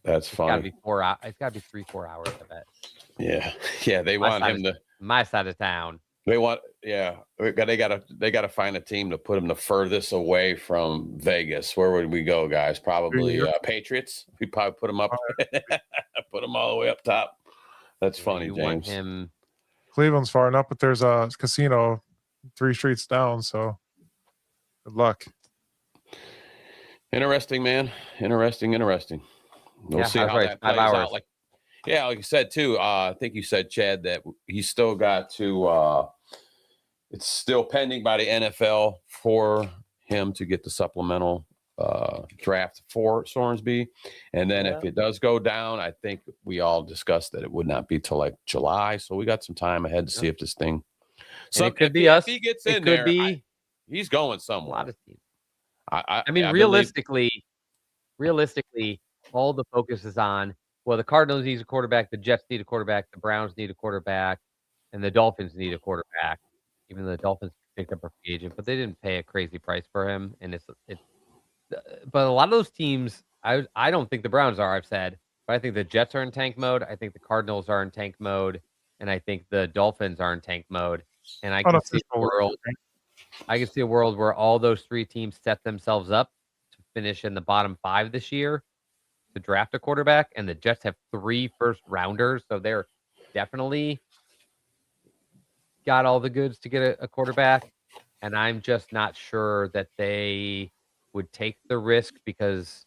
that's funny. It's got to be 3-4 hours. I bet. Yeah. They want him to my side of town. They gotta find a team to put him the furthest away from Vegas. Where would we go, guys? Probably Patriots. We'd probably put them up, put them all the way up top. That's funny, James. Cleveland's far enough, but there's a casino 3 streets down. So good luck. Interesting, man. Interesting. We'll see how that plays out. Like you said too. I think you said, Chad, that he's still got to. It's still pending by the NFL for him to get the supplemental draft for Sorsby, and then if it does go down, I think we all discussed that it would not be till like July. So we got some time ahead to see if this thing. So it could be us. If he gets in there, he's going somewhere. A lot of teams. I mean, realistically, all the focus is on. Well, the Cardinals need a quarterback, the Jets need a quarterback, the Browns need a quarterback, and the Dolphins need a quarterback. Even though the Dolphins picked up a free agent, but they didn't pay a crazy price for him. And but a lot of those teams, I don't think the Browns are. I've said, but I think the Jets are in tank mode. I think the Cardinals are in tank mode, and I think the Dolphins are in tank mode. And I can see a world where all those 3 teams set themselves up to finish in the bottom 5 this year to draft a quarterback, and the Jets have 3 first-rounders, so they're definitely got all the goods to get a quarterback. And I'm just not sure that they would take the risk because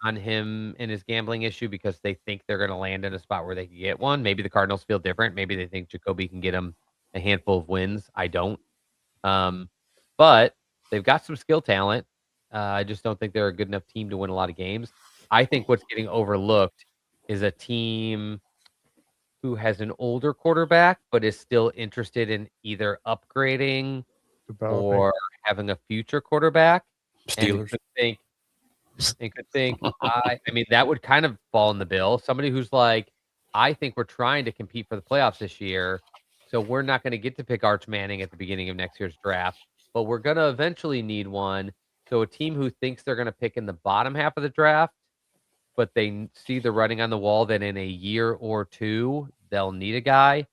on him and his gambling issue, because they think they're going to land in a spot where they can get one. Maybe the Cardinals feel different. Maybe they think Jacoby can get them a handful of wins. I don't. But they've got some skill talent. I just don't think they're a good enough team to win a lot of games. I think what's getting overlooked is a team who has an older quarterback, but is still interested in either upgrading or having a future quarterback. Steelers. and could think, I mean, that would kind of fall in the bill. Somebody who's like, I think we're trying to compete for the playoffs this year, so we're not going to get to pick Arch Manning at the beginning of next year's draft, but we're going to eventually need one. So a team who thinks they're going to pick in the bottom half of the draft, but they see the writing on the wall that in a year or two, they'll need a guy.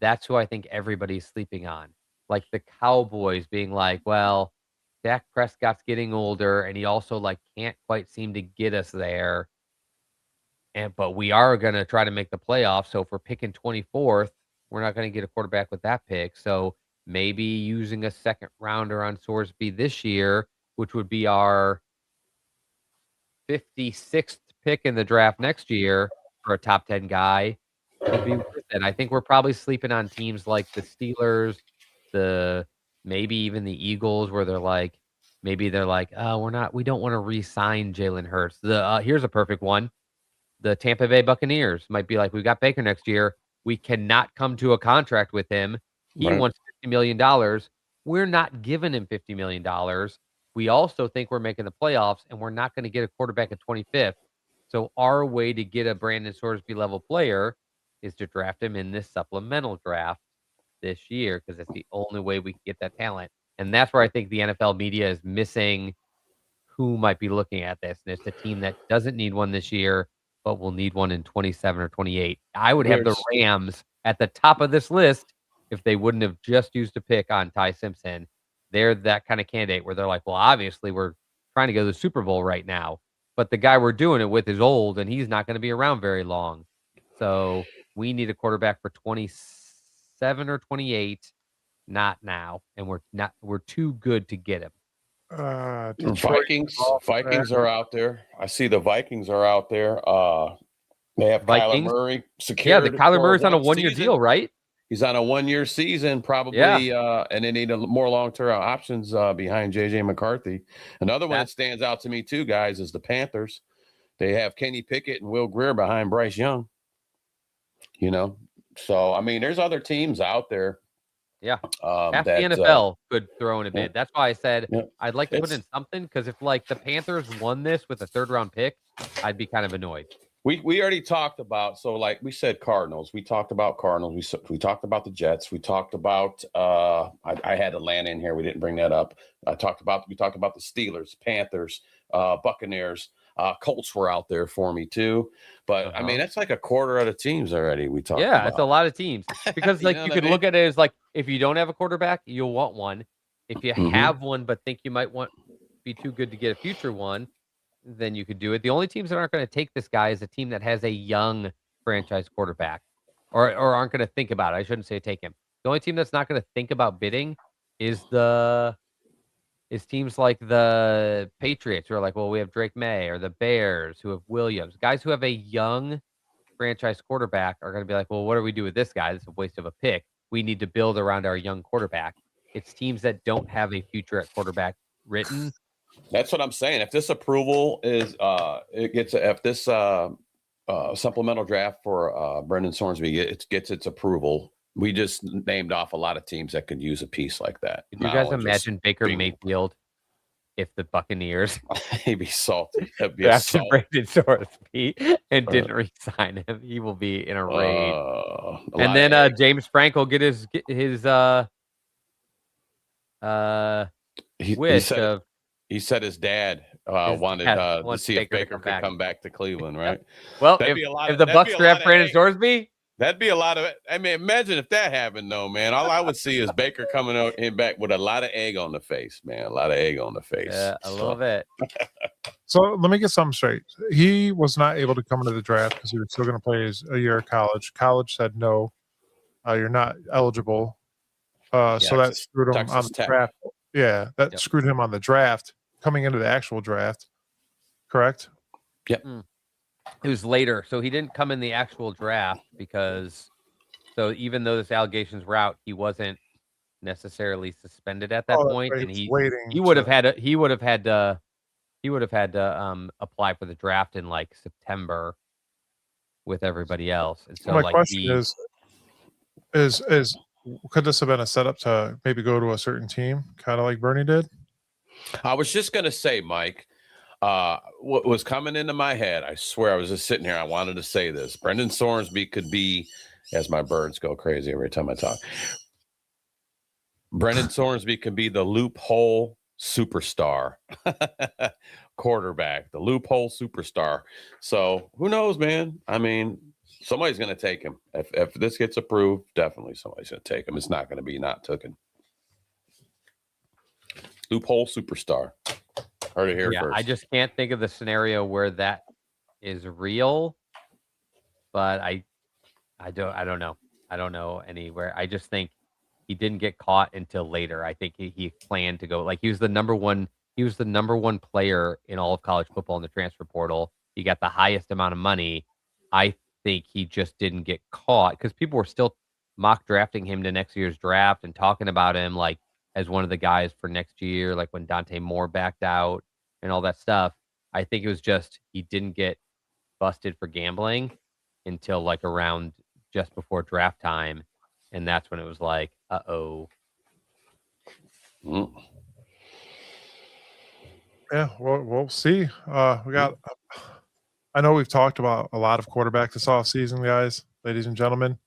That's who I think everybody's sleeping on. Like the Cowboys being like, well, Dak Prescott's getting older, and he also like can't quite seem to get us there. But we are going to try to make the playoffs. So if we're picking 24th, we're not going to get a quarterback with that pick. So maybe using a second rounder on Sorsby this year, which would be our 56th pick in the draft next year for a top 10 guy, would be worth it. I think we're probably sleeping on teams like the Steelers, maybe even the Eagles, where they're like, we don't want to re-sign Jalen Hurts. Here's a perfect one. The Tampa Bay Buccaneers might be like, we've got Baker next year. We cannot come to a contract with him. He wants $50 million. We're not giving him $50 million. We also think we're making the playoffs, and we're not going to get a quarterback at 25th. So our way to get a Brandon Sorsby level player is to draft him in this supplemental draft this year, because it's the only way we can get that talent. And that's where I think the NFL media is missing who might be looking at this. And it's a team that doesn't need one this year, but will need one in 27 or 28. I would have the Rams at the top of this list if they wouldn't have just used a pick on Ty Simpson. They're that kind of candidate where they're like, well, obviously we're trying to go to the Super Bowl right now, but the guy we're doing it with is old and he's not going to be around very long. So we need a quarterback for 27 or 28, not now. And we're too good to get him. Vikings are out there. I see the Vikings are out there. They have Kyler Murray secured. Yeah, the Kyler Murray's on a one-year deal, right? He's on a one-year season, probably, and they need more long-term options behind J.J. McCarthy. Another one that stands out to me, too, guys, is the Panthers. They have Kenny Pickett and Will Grier behind Bryce Young. So, I mean, there's other teams out there. Yeah, half the NFL could throw in a bid. That's why I said I'd like to put in something, because if, like, the Panthers won this with a third-round pick, I'd be kind of annoyed. We already talked about, so like we said, Cardinals. We talked about Cardinals. We talked about the Jets. We talked about I had Atlanta in here. We didn't bring that up. We talked about the Steelers, Panthers, Buccaneers. Colts were out there for me too. But I mean, that's like a quarter of the teams already. We talked. Yeah, it's a lot of teams, because like you could look at it as like, if you don't have a quarterback, you'll want one. If you have one but think you might be too good to get a future one, then you could do it. The only teams that aren't going to take this guy is a team that has a young franchise quarterback, or aren't going to think about it. I shouldn't say take him. The only team that's not going to think about bidding is teams like the Patriots, who are like, well, we have Drake May, or the Bears, who have Williams. Guys who have a young franchise quarterback are going to be like, well, what do we do with this guy? This is a waste of a pick. We need to build around our young quarterback. It's teams that don't have a future at quarterback written. That's what I'm saying. If this approval is if this supplemental draft for Brendan Sorsby gets its approval, we just named off a lot of teams that could use a piece like that. Could you guys imagine Baker Mayfield if the Buccaneers he'd be salty. Drafted Brendan Sorsby and didn't re-sign him? He will be in a rage. And then James Frank will get his wish of. He said his dad wanted to see if Baker could come back to Cleveland, right? Well, if the Bucs draft Brandon Sorsby, that'd be a lot of it. I mean, imagine if that happened, though, man. All I would see is Baker coming in back with a lot of egg on the face, man. A lot of egg on the face. Yeah, a little bit. So let me get something straight. He was not able to come into the draft because he was still going to play a year of college. College said no, you're not eligible. So that screwed him on the draft. Yeah, that screwed him on the draft. Coming into the actual draft, correct? Yep. It was later, so he didn't come in the actual draft because. So even though this allegations were out, he wasn't necessarily suspended at that point, and he would have had to apply for the draft in like September with everybody else. And so, my question is could this have been a setup to maybe go to a certain team, kind of like Bernie did? I was just going to say, Mike, What was coming into my head, I swear I was just sitting here. I wanted to say this. Brendan Sorsby could be, as my birds go crazy every time I talk. Brendan Sorsby could be the loophole superstar quarterback, the loophole superstar. So who knows, man? I mean, somebody's going to take him. If this gets approved, definitely somebody's going to take him. It's not going to be not taken. Loophole superstar. Heard it here first. I just can't think of the scenario where that is real, but I don't know. I don't know anywhere. I just think he didn't get caught until later. I think he planned to go. Like, he was the number one player in all of college football in the transfer portal. He got the highest amount of money. I think he just didn't get caught because people were still mock drafting him to next year's draft and talking about him like as one of the guys for next year, like when Dante Moore backed out and all that stuff. I think it was just he didn't get busted for gambling until like around just before draft time. And that's when it was like, uh-oh. Yeah, we'll see. We got. I know we've talked about a lot of quarterbacks this offseason, guys, ladies and gentlemen,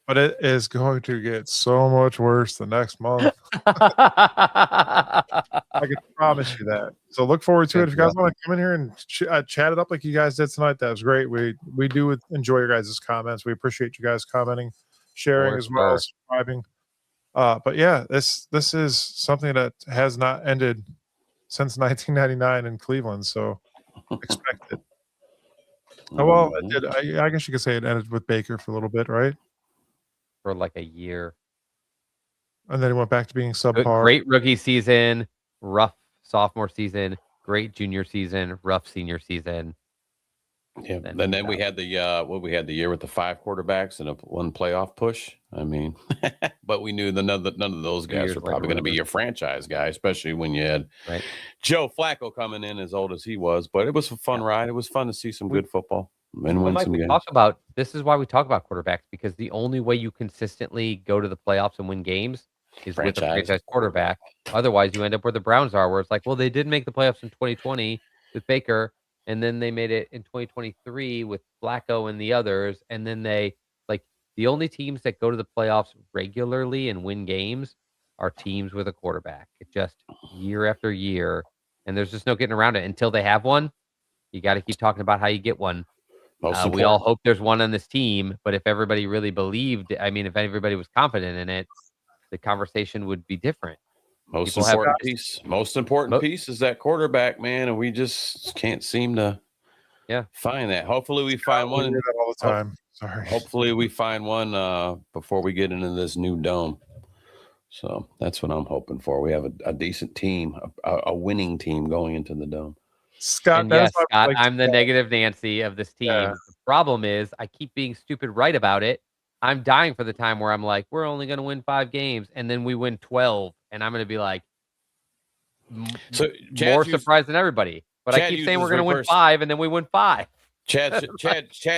but it is going to get so much worse the next month. I can promise you that. So look forward to it. If you guys want to come in here and chat it up like you guys did tonight, that was great. We do enjoy your guys' comments. We appreciate you guys commenting, sharing as well as subscribing. But yeah, this is something that has not ended since 1999 in Cleveland, so expect it. Oh, well, it did. I guess you could say it ended with Baker for a little bit, right? For like a year. And then he went back to being subpar. Great rookie season, rough sophomore season, great junior season, rough senior season. Yeah, and then we had the year with the 5 quarterbacks and a 1 playoff push. I mean, but we knew none of those guys were probably going to be your franchise guy, especially when you had Joe Flacco coming in as old as he was. But it was a fun ride. It was fun to see some good football and win some games. This is why we talk about quarterbacks, because the only way you consistently go to the playoffs and win games is with a franchise quarterback. Otherwise, you end up where the Browns are, where it's like, well, they did make the playoffs in 2020 with Baker. And then they made it in 2023 with Flacco and the others. And then the only teams that go to the playoffs regularly and win games are teams with a quarterback. It just year after year. And there's just no getting around it until they have one. You got to keep talking about how you get one. We all hope there's one on this team. But if everybody really believed, if everybody was confident in it, the conversation would be different. Most important piece is that quarterback, man, and we just can't seem to find that. Hopefully we find one. We do that all the time. Sorry. Hopefully we find one before we get into this new dome. So that's what I'm hoping for. We have a decent team, a winning team going into the dome. Scott, I'm the negative Nancy of this team. Yeah. The problem is I keep being stupid right about it. I'm dying for the time where I'm like, we're only going to win 5 games, and then we win 12, and I'm going to be like, more surprised than everybody. But I keep saying we're going to win 5, and then we win 5. Chad's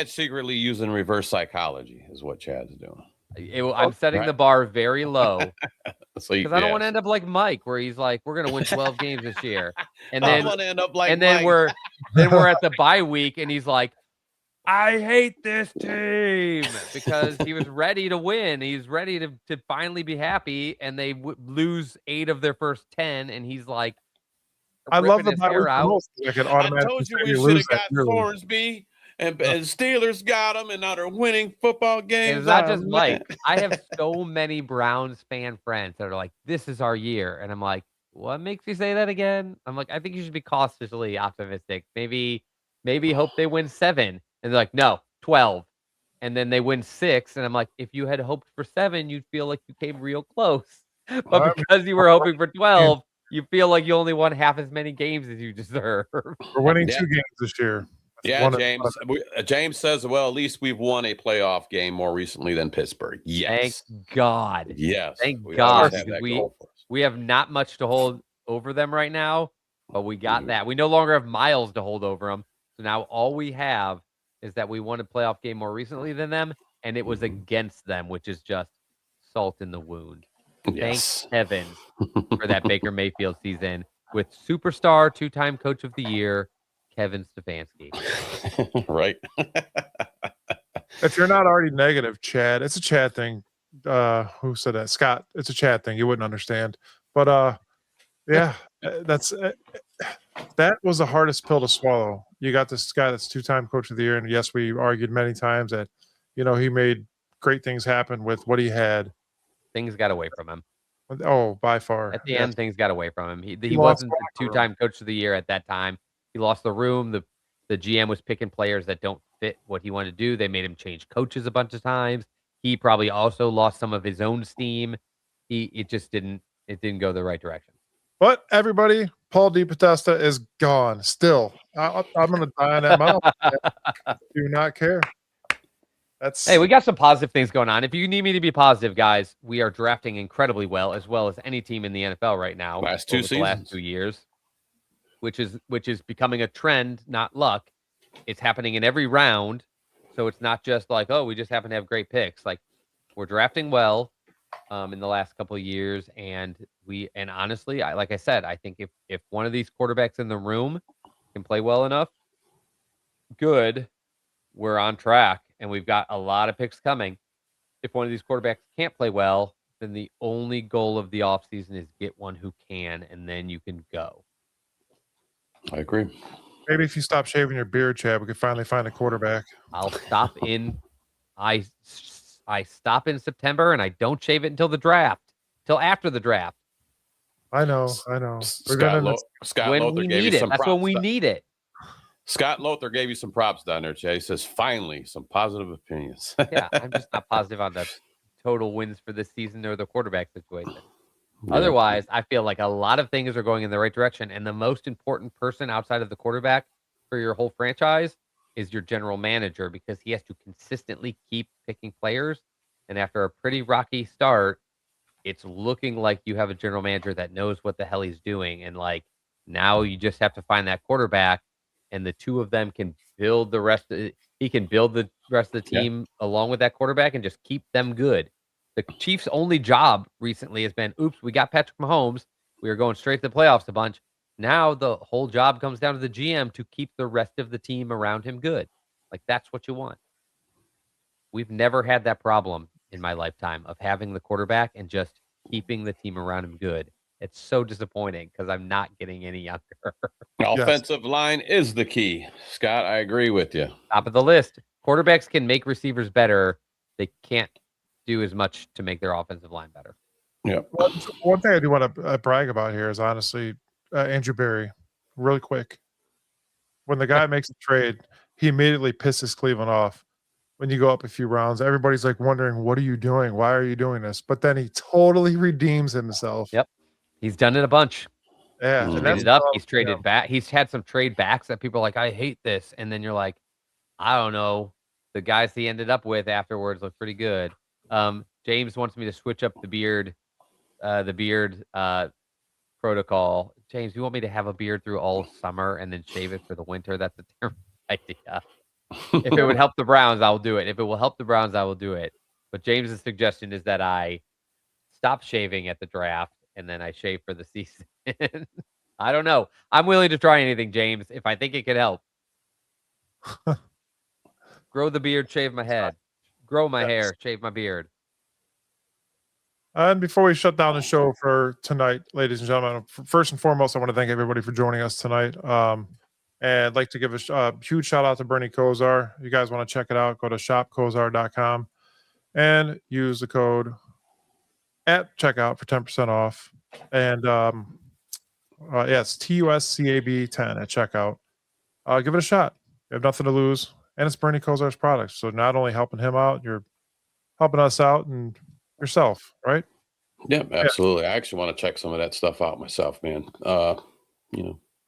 secretly using reverse psychology, is what Chad's doing. I'm setting the bar very low because I don't want to end up like Mike, where he's like, we're going to win 12 games this year, and then end up like then we're at the bye week, and he's like, I hate this team, because he was ready to win. He's ready to finally be happy, and they lose 8 of their first 10, and he's like, I love the I told you we should have got Thorsby, and Steelers got him, and now they're winning football games. It's not just Mike. I have so many Browns fan friends that are like, this is our year. And I'm like, what makes you say that again? I'm like, I think you should be cautiously optimistic. Maybe hope they win 7. And they're like, no, 12. And then they win 6. And I'm like, if you had hoped for 7, you'd feel like you came real close. But because you were hoping for 12, you feel like you only won half as many games as you deserve. We're winning 2 games this year. James says, well, at least we've won a playoff game more recently than Pittsburgh. Yes. Thank God. Yes. Thank God. We have not much to hold over them right now, but we got that. We no longer have Myles to hold over them. So now all we have is that we won a playoff game more recently than them, and it was against them, which is just salt in the wound. Yes. Thank heavens for that Baker Mayfield season. with superstar 2-time coach of the year, Kevin Stefanski. Right. If you're not already negative, Chad, it's a Chad thing. Who said that? Scott. It's a Chad thing. You wouldn't understand. But yeah, that was the hardest pill to swallow. You got this guy that's 2-time coach of the year, and yes, we argued many times that he made great things happen with what he had. Things got away from him. Oh, by far. At the end, things got away from him. He lost wasn't the the locker 2-time coach of the year at that time. He lost the room. The GM was picking players that don't fit what he wanted to do. They made him change coaches a bunch of times. He probably also lost some of his own steam. It didn't go the right direction. But everybody, Paul DePodesta is gone. Still, I'm going to die on that mountain. Do not care. Hey, we got some positive things going on. If you need me to be positive, guys, we are drafting incredibly well as any team in the NFL right now. Last 2 seasons. The last 2 years, which is becoming a trend, not luck. It's happening in every round, so it's not just like, oh, we just happen to have great picks. Like, we're drafting well in the last couple of years, and honestly, like I said, I think if one of these quarterbacks in the room can play well enough, good, we're on track. And we've got a lot of picks coming. If one of these quarterbacks can't play well, then the only goal of the offseason is get one who can, and then you can go. I agree. Maybe if you stop shaving your beard, Chad, we could finally find a quarterback. I'll stop in. I stop in September, and I don't shave it until the draft, till after the draft. I know. Scott Lothar gave you some props. That's when we need it. Scott Lothar gave you some props down there, Jay. He says, finally, some positive opinions. Yeah, I'm just not positive on the total wins for this season or the quarterback situation. Yeah. Otherwise, I feel like a lot of things are going in the right direction. And the most important person outside of the quarterback for your whole franchise is your general manager, because he has to consistently keep picking players. And after a pretty rocky start, it's looking like you have a general manager that knows what the hell he's doing. And now you just have to find that quarterback. And the two of them can build the rest of it. He can build the rest of the team along with that quarterback and just keep them good. The Chiefs' only job recently has been, oops, we got Patrick Mahomes. We are going straight to the playoffs a bunch. Now the whole job comes down to the GM to keep the rest of the team around him good. That's what you want. We've never had that problem in my lifetime of having the quarterback and just keeping the team around him good. It's so disappointing because I'm not getting any younger. Offensive line is the key. Scott, I agree with you. Top of the list. Quarterbacks can make receivers better. They can't do as much to make their offensive line better. Yeah. One thing I do want to brag about here is honestly Andrew Berry, really quick. When the guy makes a trade, he immediately pisses Cleveland off. When you go up a few rounds, everybody's wondering, what are you doing? Why are you doing this? But then he totally redeems himself. Yep. He's done it a bunch. Yeah. He's traded up. He's traded back. He's had some trade backs that people are like, I hate this. And then you're like, I don't know. The guys he ended up with afterwards look pretty good. James wants me to switch up the beard protocol. James, you want me to have a beard through all summer and then shave it for the winter? That's a terrible idea. If it would help the Browns, I will do it. If it will help the Browns, I will do it. But James's suggestion is that I stop shaving at the draft and then I shave for the season. I don't know. I'm willing to try anything, James, if I think it could help. Grow the beard, shave my head. Grow my hair, shave my beard. And before we shut down the show for tonight, ladies and gentlemen, first and foremost, I want to thank everybody for joining us tonight. And I'd like to give a huge shout out to Bernie Kosar. You guys want to check it out, go to shopkosar.com and use the code at checkout for 10% off. And it's TUSCAB10 at checkout. Give it a shot. You have nothing to lose. And it's Bernie Kosar's product. So not only helping him out, you're helping us out and yourself, right? Yeah, absolutely. I actually want to check some of that stuff out myself, man.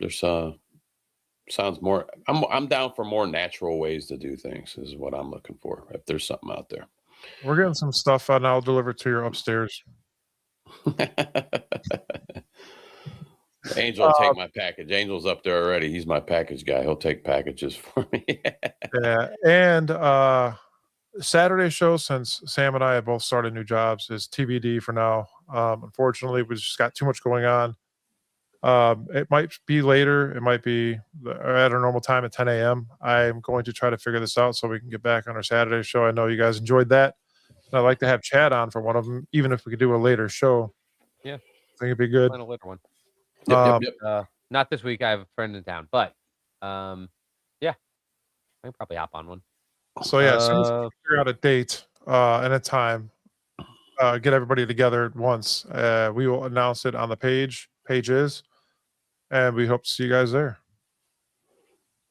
There's sounds more. I'm down for more natural ways to do things. Is what I'm looking for. If there's something out there, we're getting some stuff, and I'll deliver it to your upstairs. Angel will take my package. Angel's up there already. He's my package guy. He'll take packages for me. Yeah, and Saturday show, since Sam and I have both started new jobs, is TBD for now. Unfortunately, we just got too much going on. It might be later. It might be at our normal time at 10 a.m. I'm going to try to figure this out so we can get back on our Saturday show. I know you guys enjoyed that. And I'd like to have Chad on for one of them, even if we could do a later show. Yeah. I think it'd be good. Plan a later one. Yep. Not this week. I have a friend in town, but yeah, I can probably hop on one. So yeah, as soon as we figure out a date and a time, get everybody together at once. We will announce it on the pages, and we hope to see you guys there.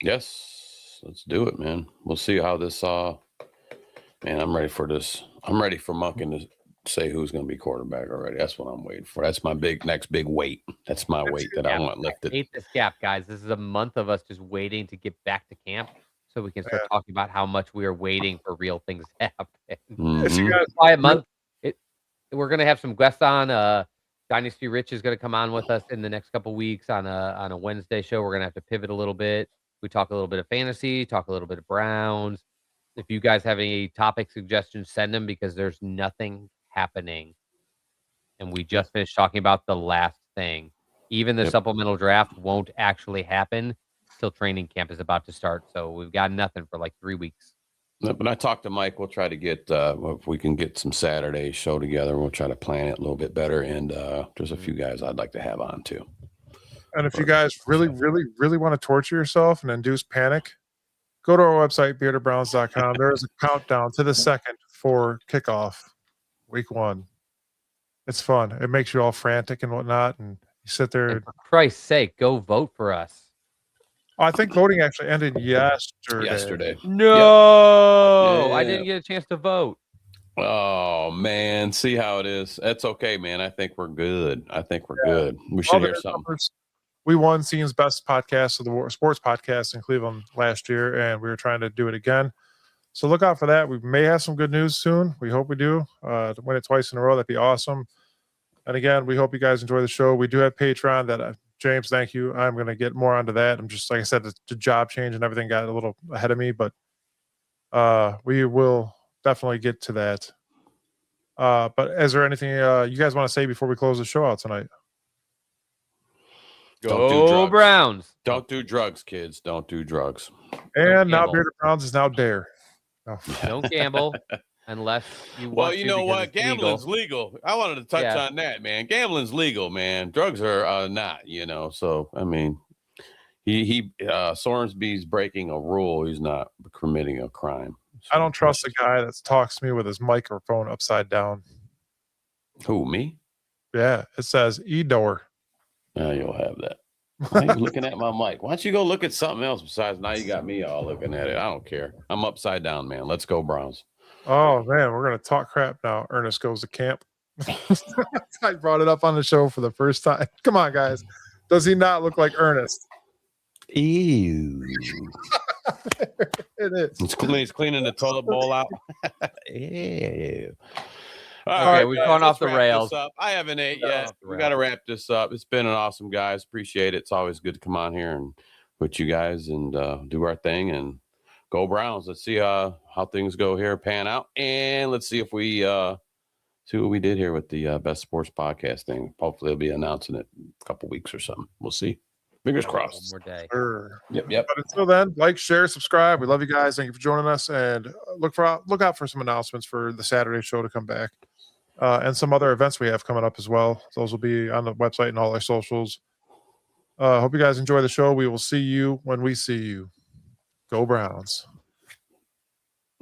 Yes, let's do it, man. We'll see how this. Man, I'm ready for this. I'm ready for Monken to say who's going to be quarterback already. That's what I'm waiting for. That's my next big weight. That's my weight that I want lifted. I hate this gap, guys. This is a month of us just waiting to get back to camp so we can start talking about how much we are waiting for real things to happen. If you guys, Quiet month. We're going to have some guests on. Dynasty Rich is going to come on with us in the next couple weeks on a Wednesday show. We're going to have to pivot a little bit. We talk a little bit of fantasy, talk a little bit of Browns. If you guys have any topic suggestions, send them because there's nothing happening. And we just finished talking about the last thing. Even the supplemental draft won't actually happen till training camp is about to start. So we've got nothing for like 3 weeks. When I talk to Mike, we'll try to get if we can get some Saturday show together. We'll try to plan it a little bit better. And there's a few guys I'd like to have on too. And if you guys really, really, really want to torture yourself and induce panic, go to our website, beardedbrowns.com. There is a countdown to the second for kickoff, week 1. It's fun. It makes you all frantic and whatnot. And you sit there. And for Christ's sake, go vote for us. I think voting actually ended yesterday. No, yep. I didn't get a chance to vote. Oh, man. See how it is. That's okay, man. I think we're good. Good. We should hear something. Numbers. We won Scene's best podcast of the sports podcast in Cleveland last year, and we were trying to do it again. So look out for that. We may have some good news soon. We hope we do. To win it twice in a row, that'd be awesome. And again, we hope you guys enjoy the show. We do have Patreon that James, thank you. I'm going to get more onto that. I'm just, like I said, the job change and everything got a little ahead of me, but we will definitely get to that. But is there anything you guys want to say before we close the show out tonight? Go Browns. Don't do drugs, kids. Don't do drugs. And now Bearded Browns is now Dare. No. Don't gamble unless you want Well, you know what? Gambling's legal. I wanted to touch on that, man. Gambling's legal, man. Drugs are not, So, I mean, Sorsby's breaking a rule. He's not committing a crime. So, I don't trust a guy that talks to me with his microphone upside down. Who, me? Yeah, it says E-door. You'll have that. Why are you looking at my mic? Why don't you go look at something else besides now you got me all looking at it? I don't care. I'm upside down, man. Let's go Browns. Oh, man, we're going to talk crap now. Ernest goes to camp. I brought it up on the show for the first time. Come on, guys. Does he not look like Ernest? Ew. It is. He's cleaning the toilet bowl out. Ew. All right, we've gone off the rails. I haven't ate yet. We got to wrap this up. It's been an awesome, guys. Appreciate it. It's always good to come on here and with you guys and do our thing and go Browns. Let's see how things go here, pan out, and let's see if we see what we did here with the best sports podcast thing. Hopefully, they'll be announcing it in a couple weeks or something. We'll see. Fingers crossed. One more day. Sure. Yep. But until then, like, share, subscribe. We love you guys. Thank you for joining us, and look out for some announcements for the Saturday show to come back. And some other events we have coming up as well. Those will be on the website and all our socials. Hope you guys enjoy the show. We will see you when we see you. Go Browns.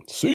See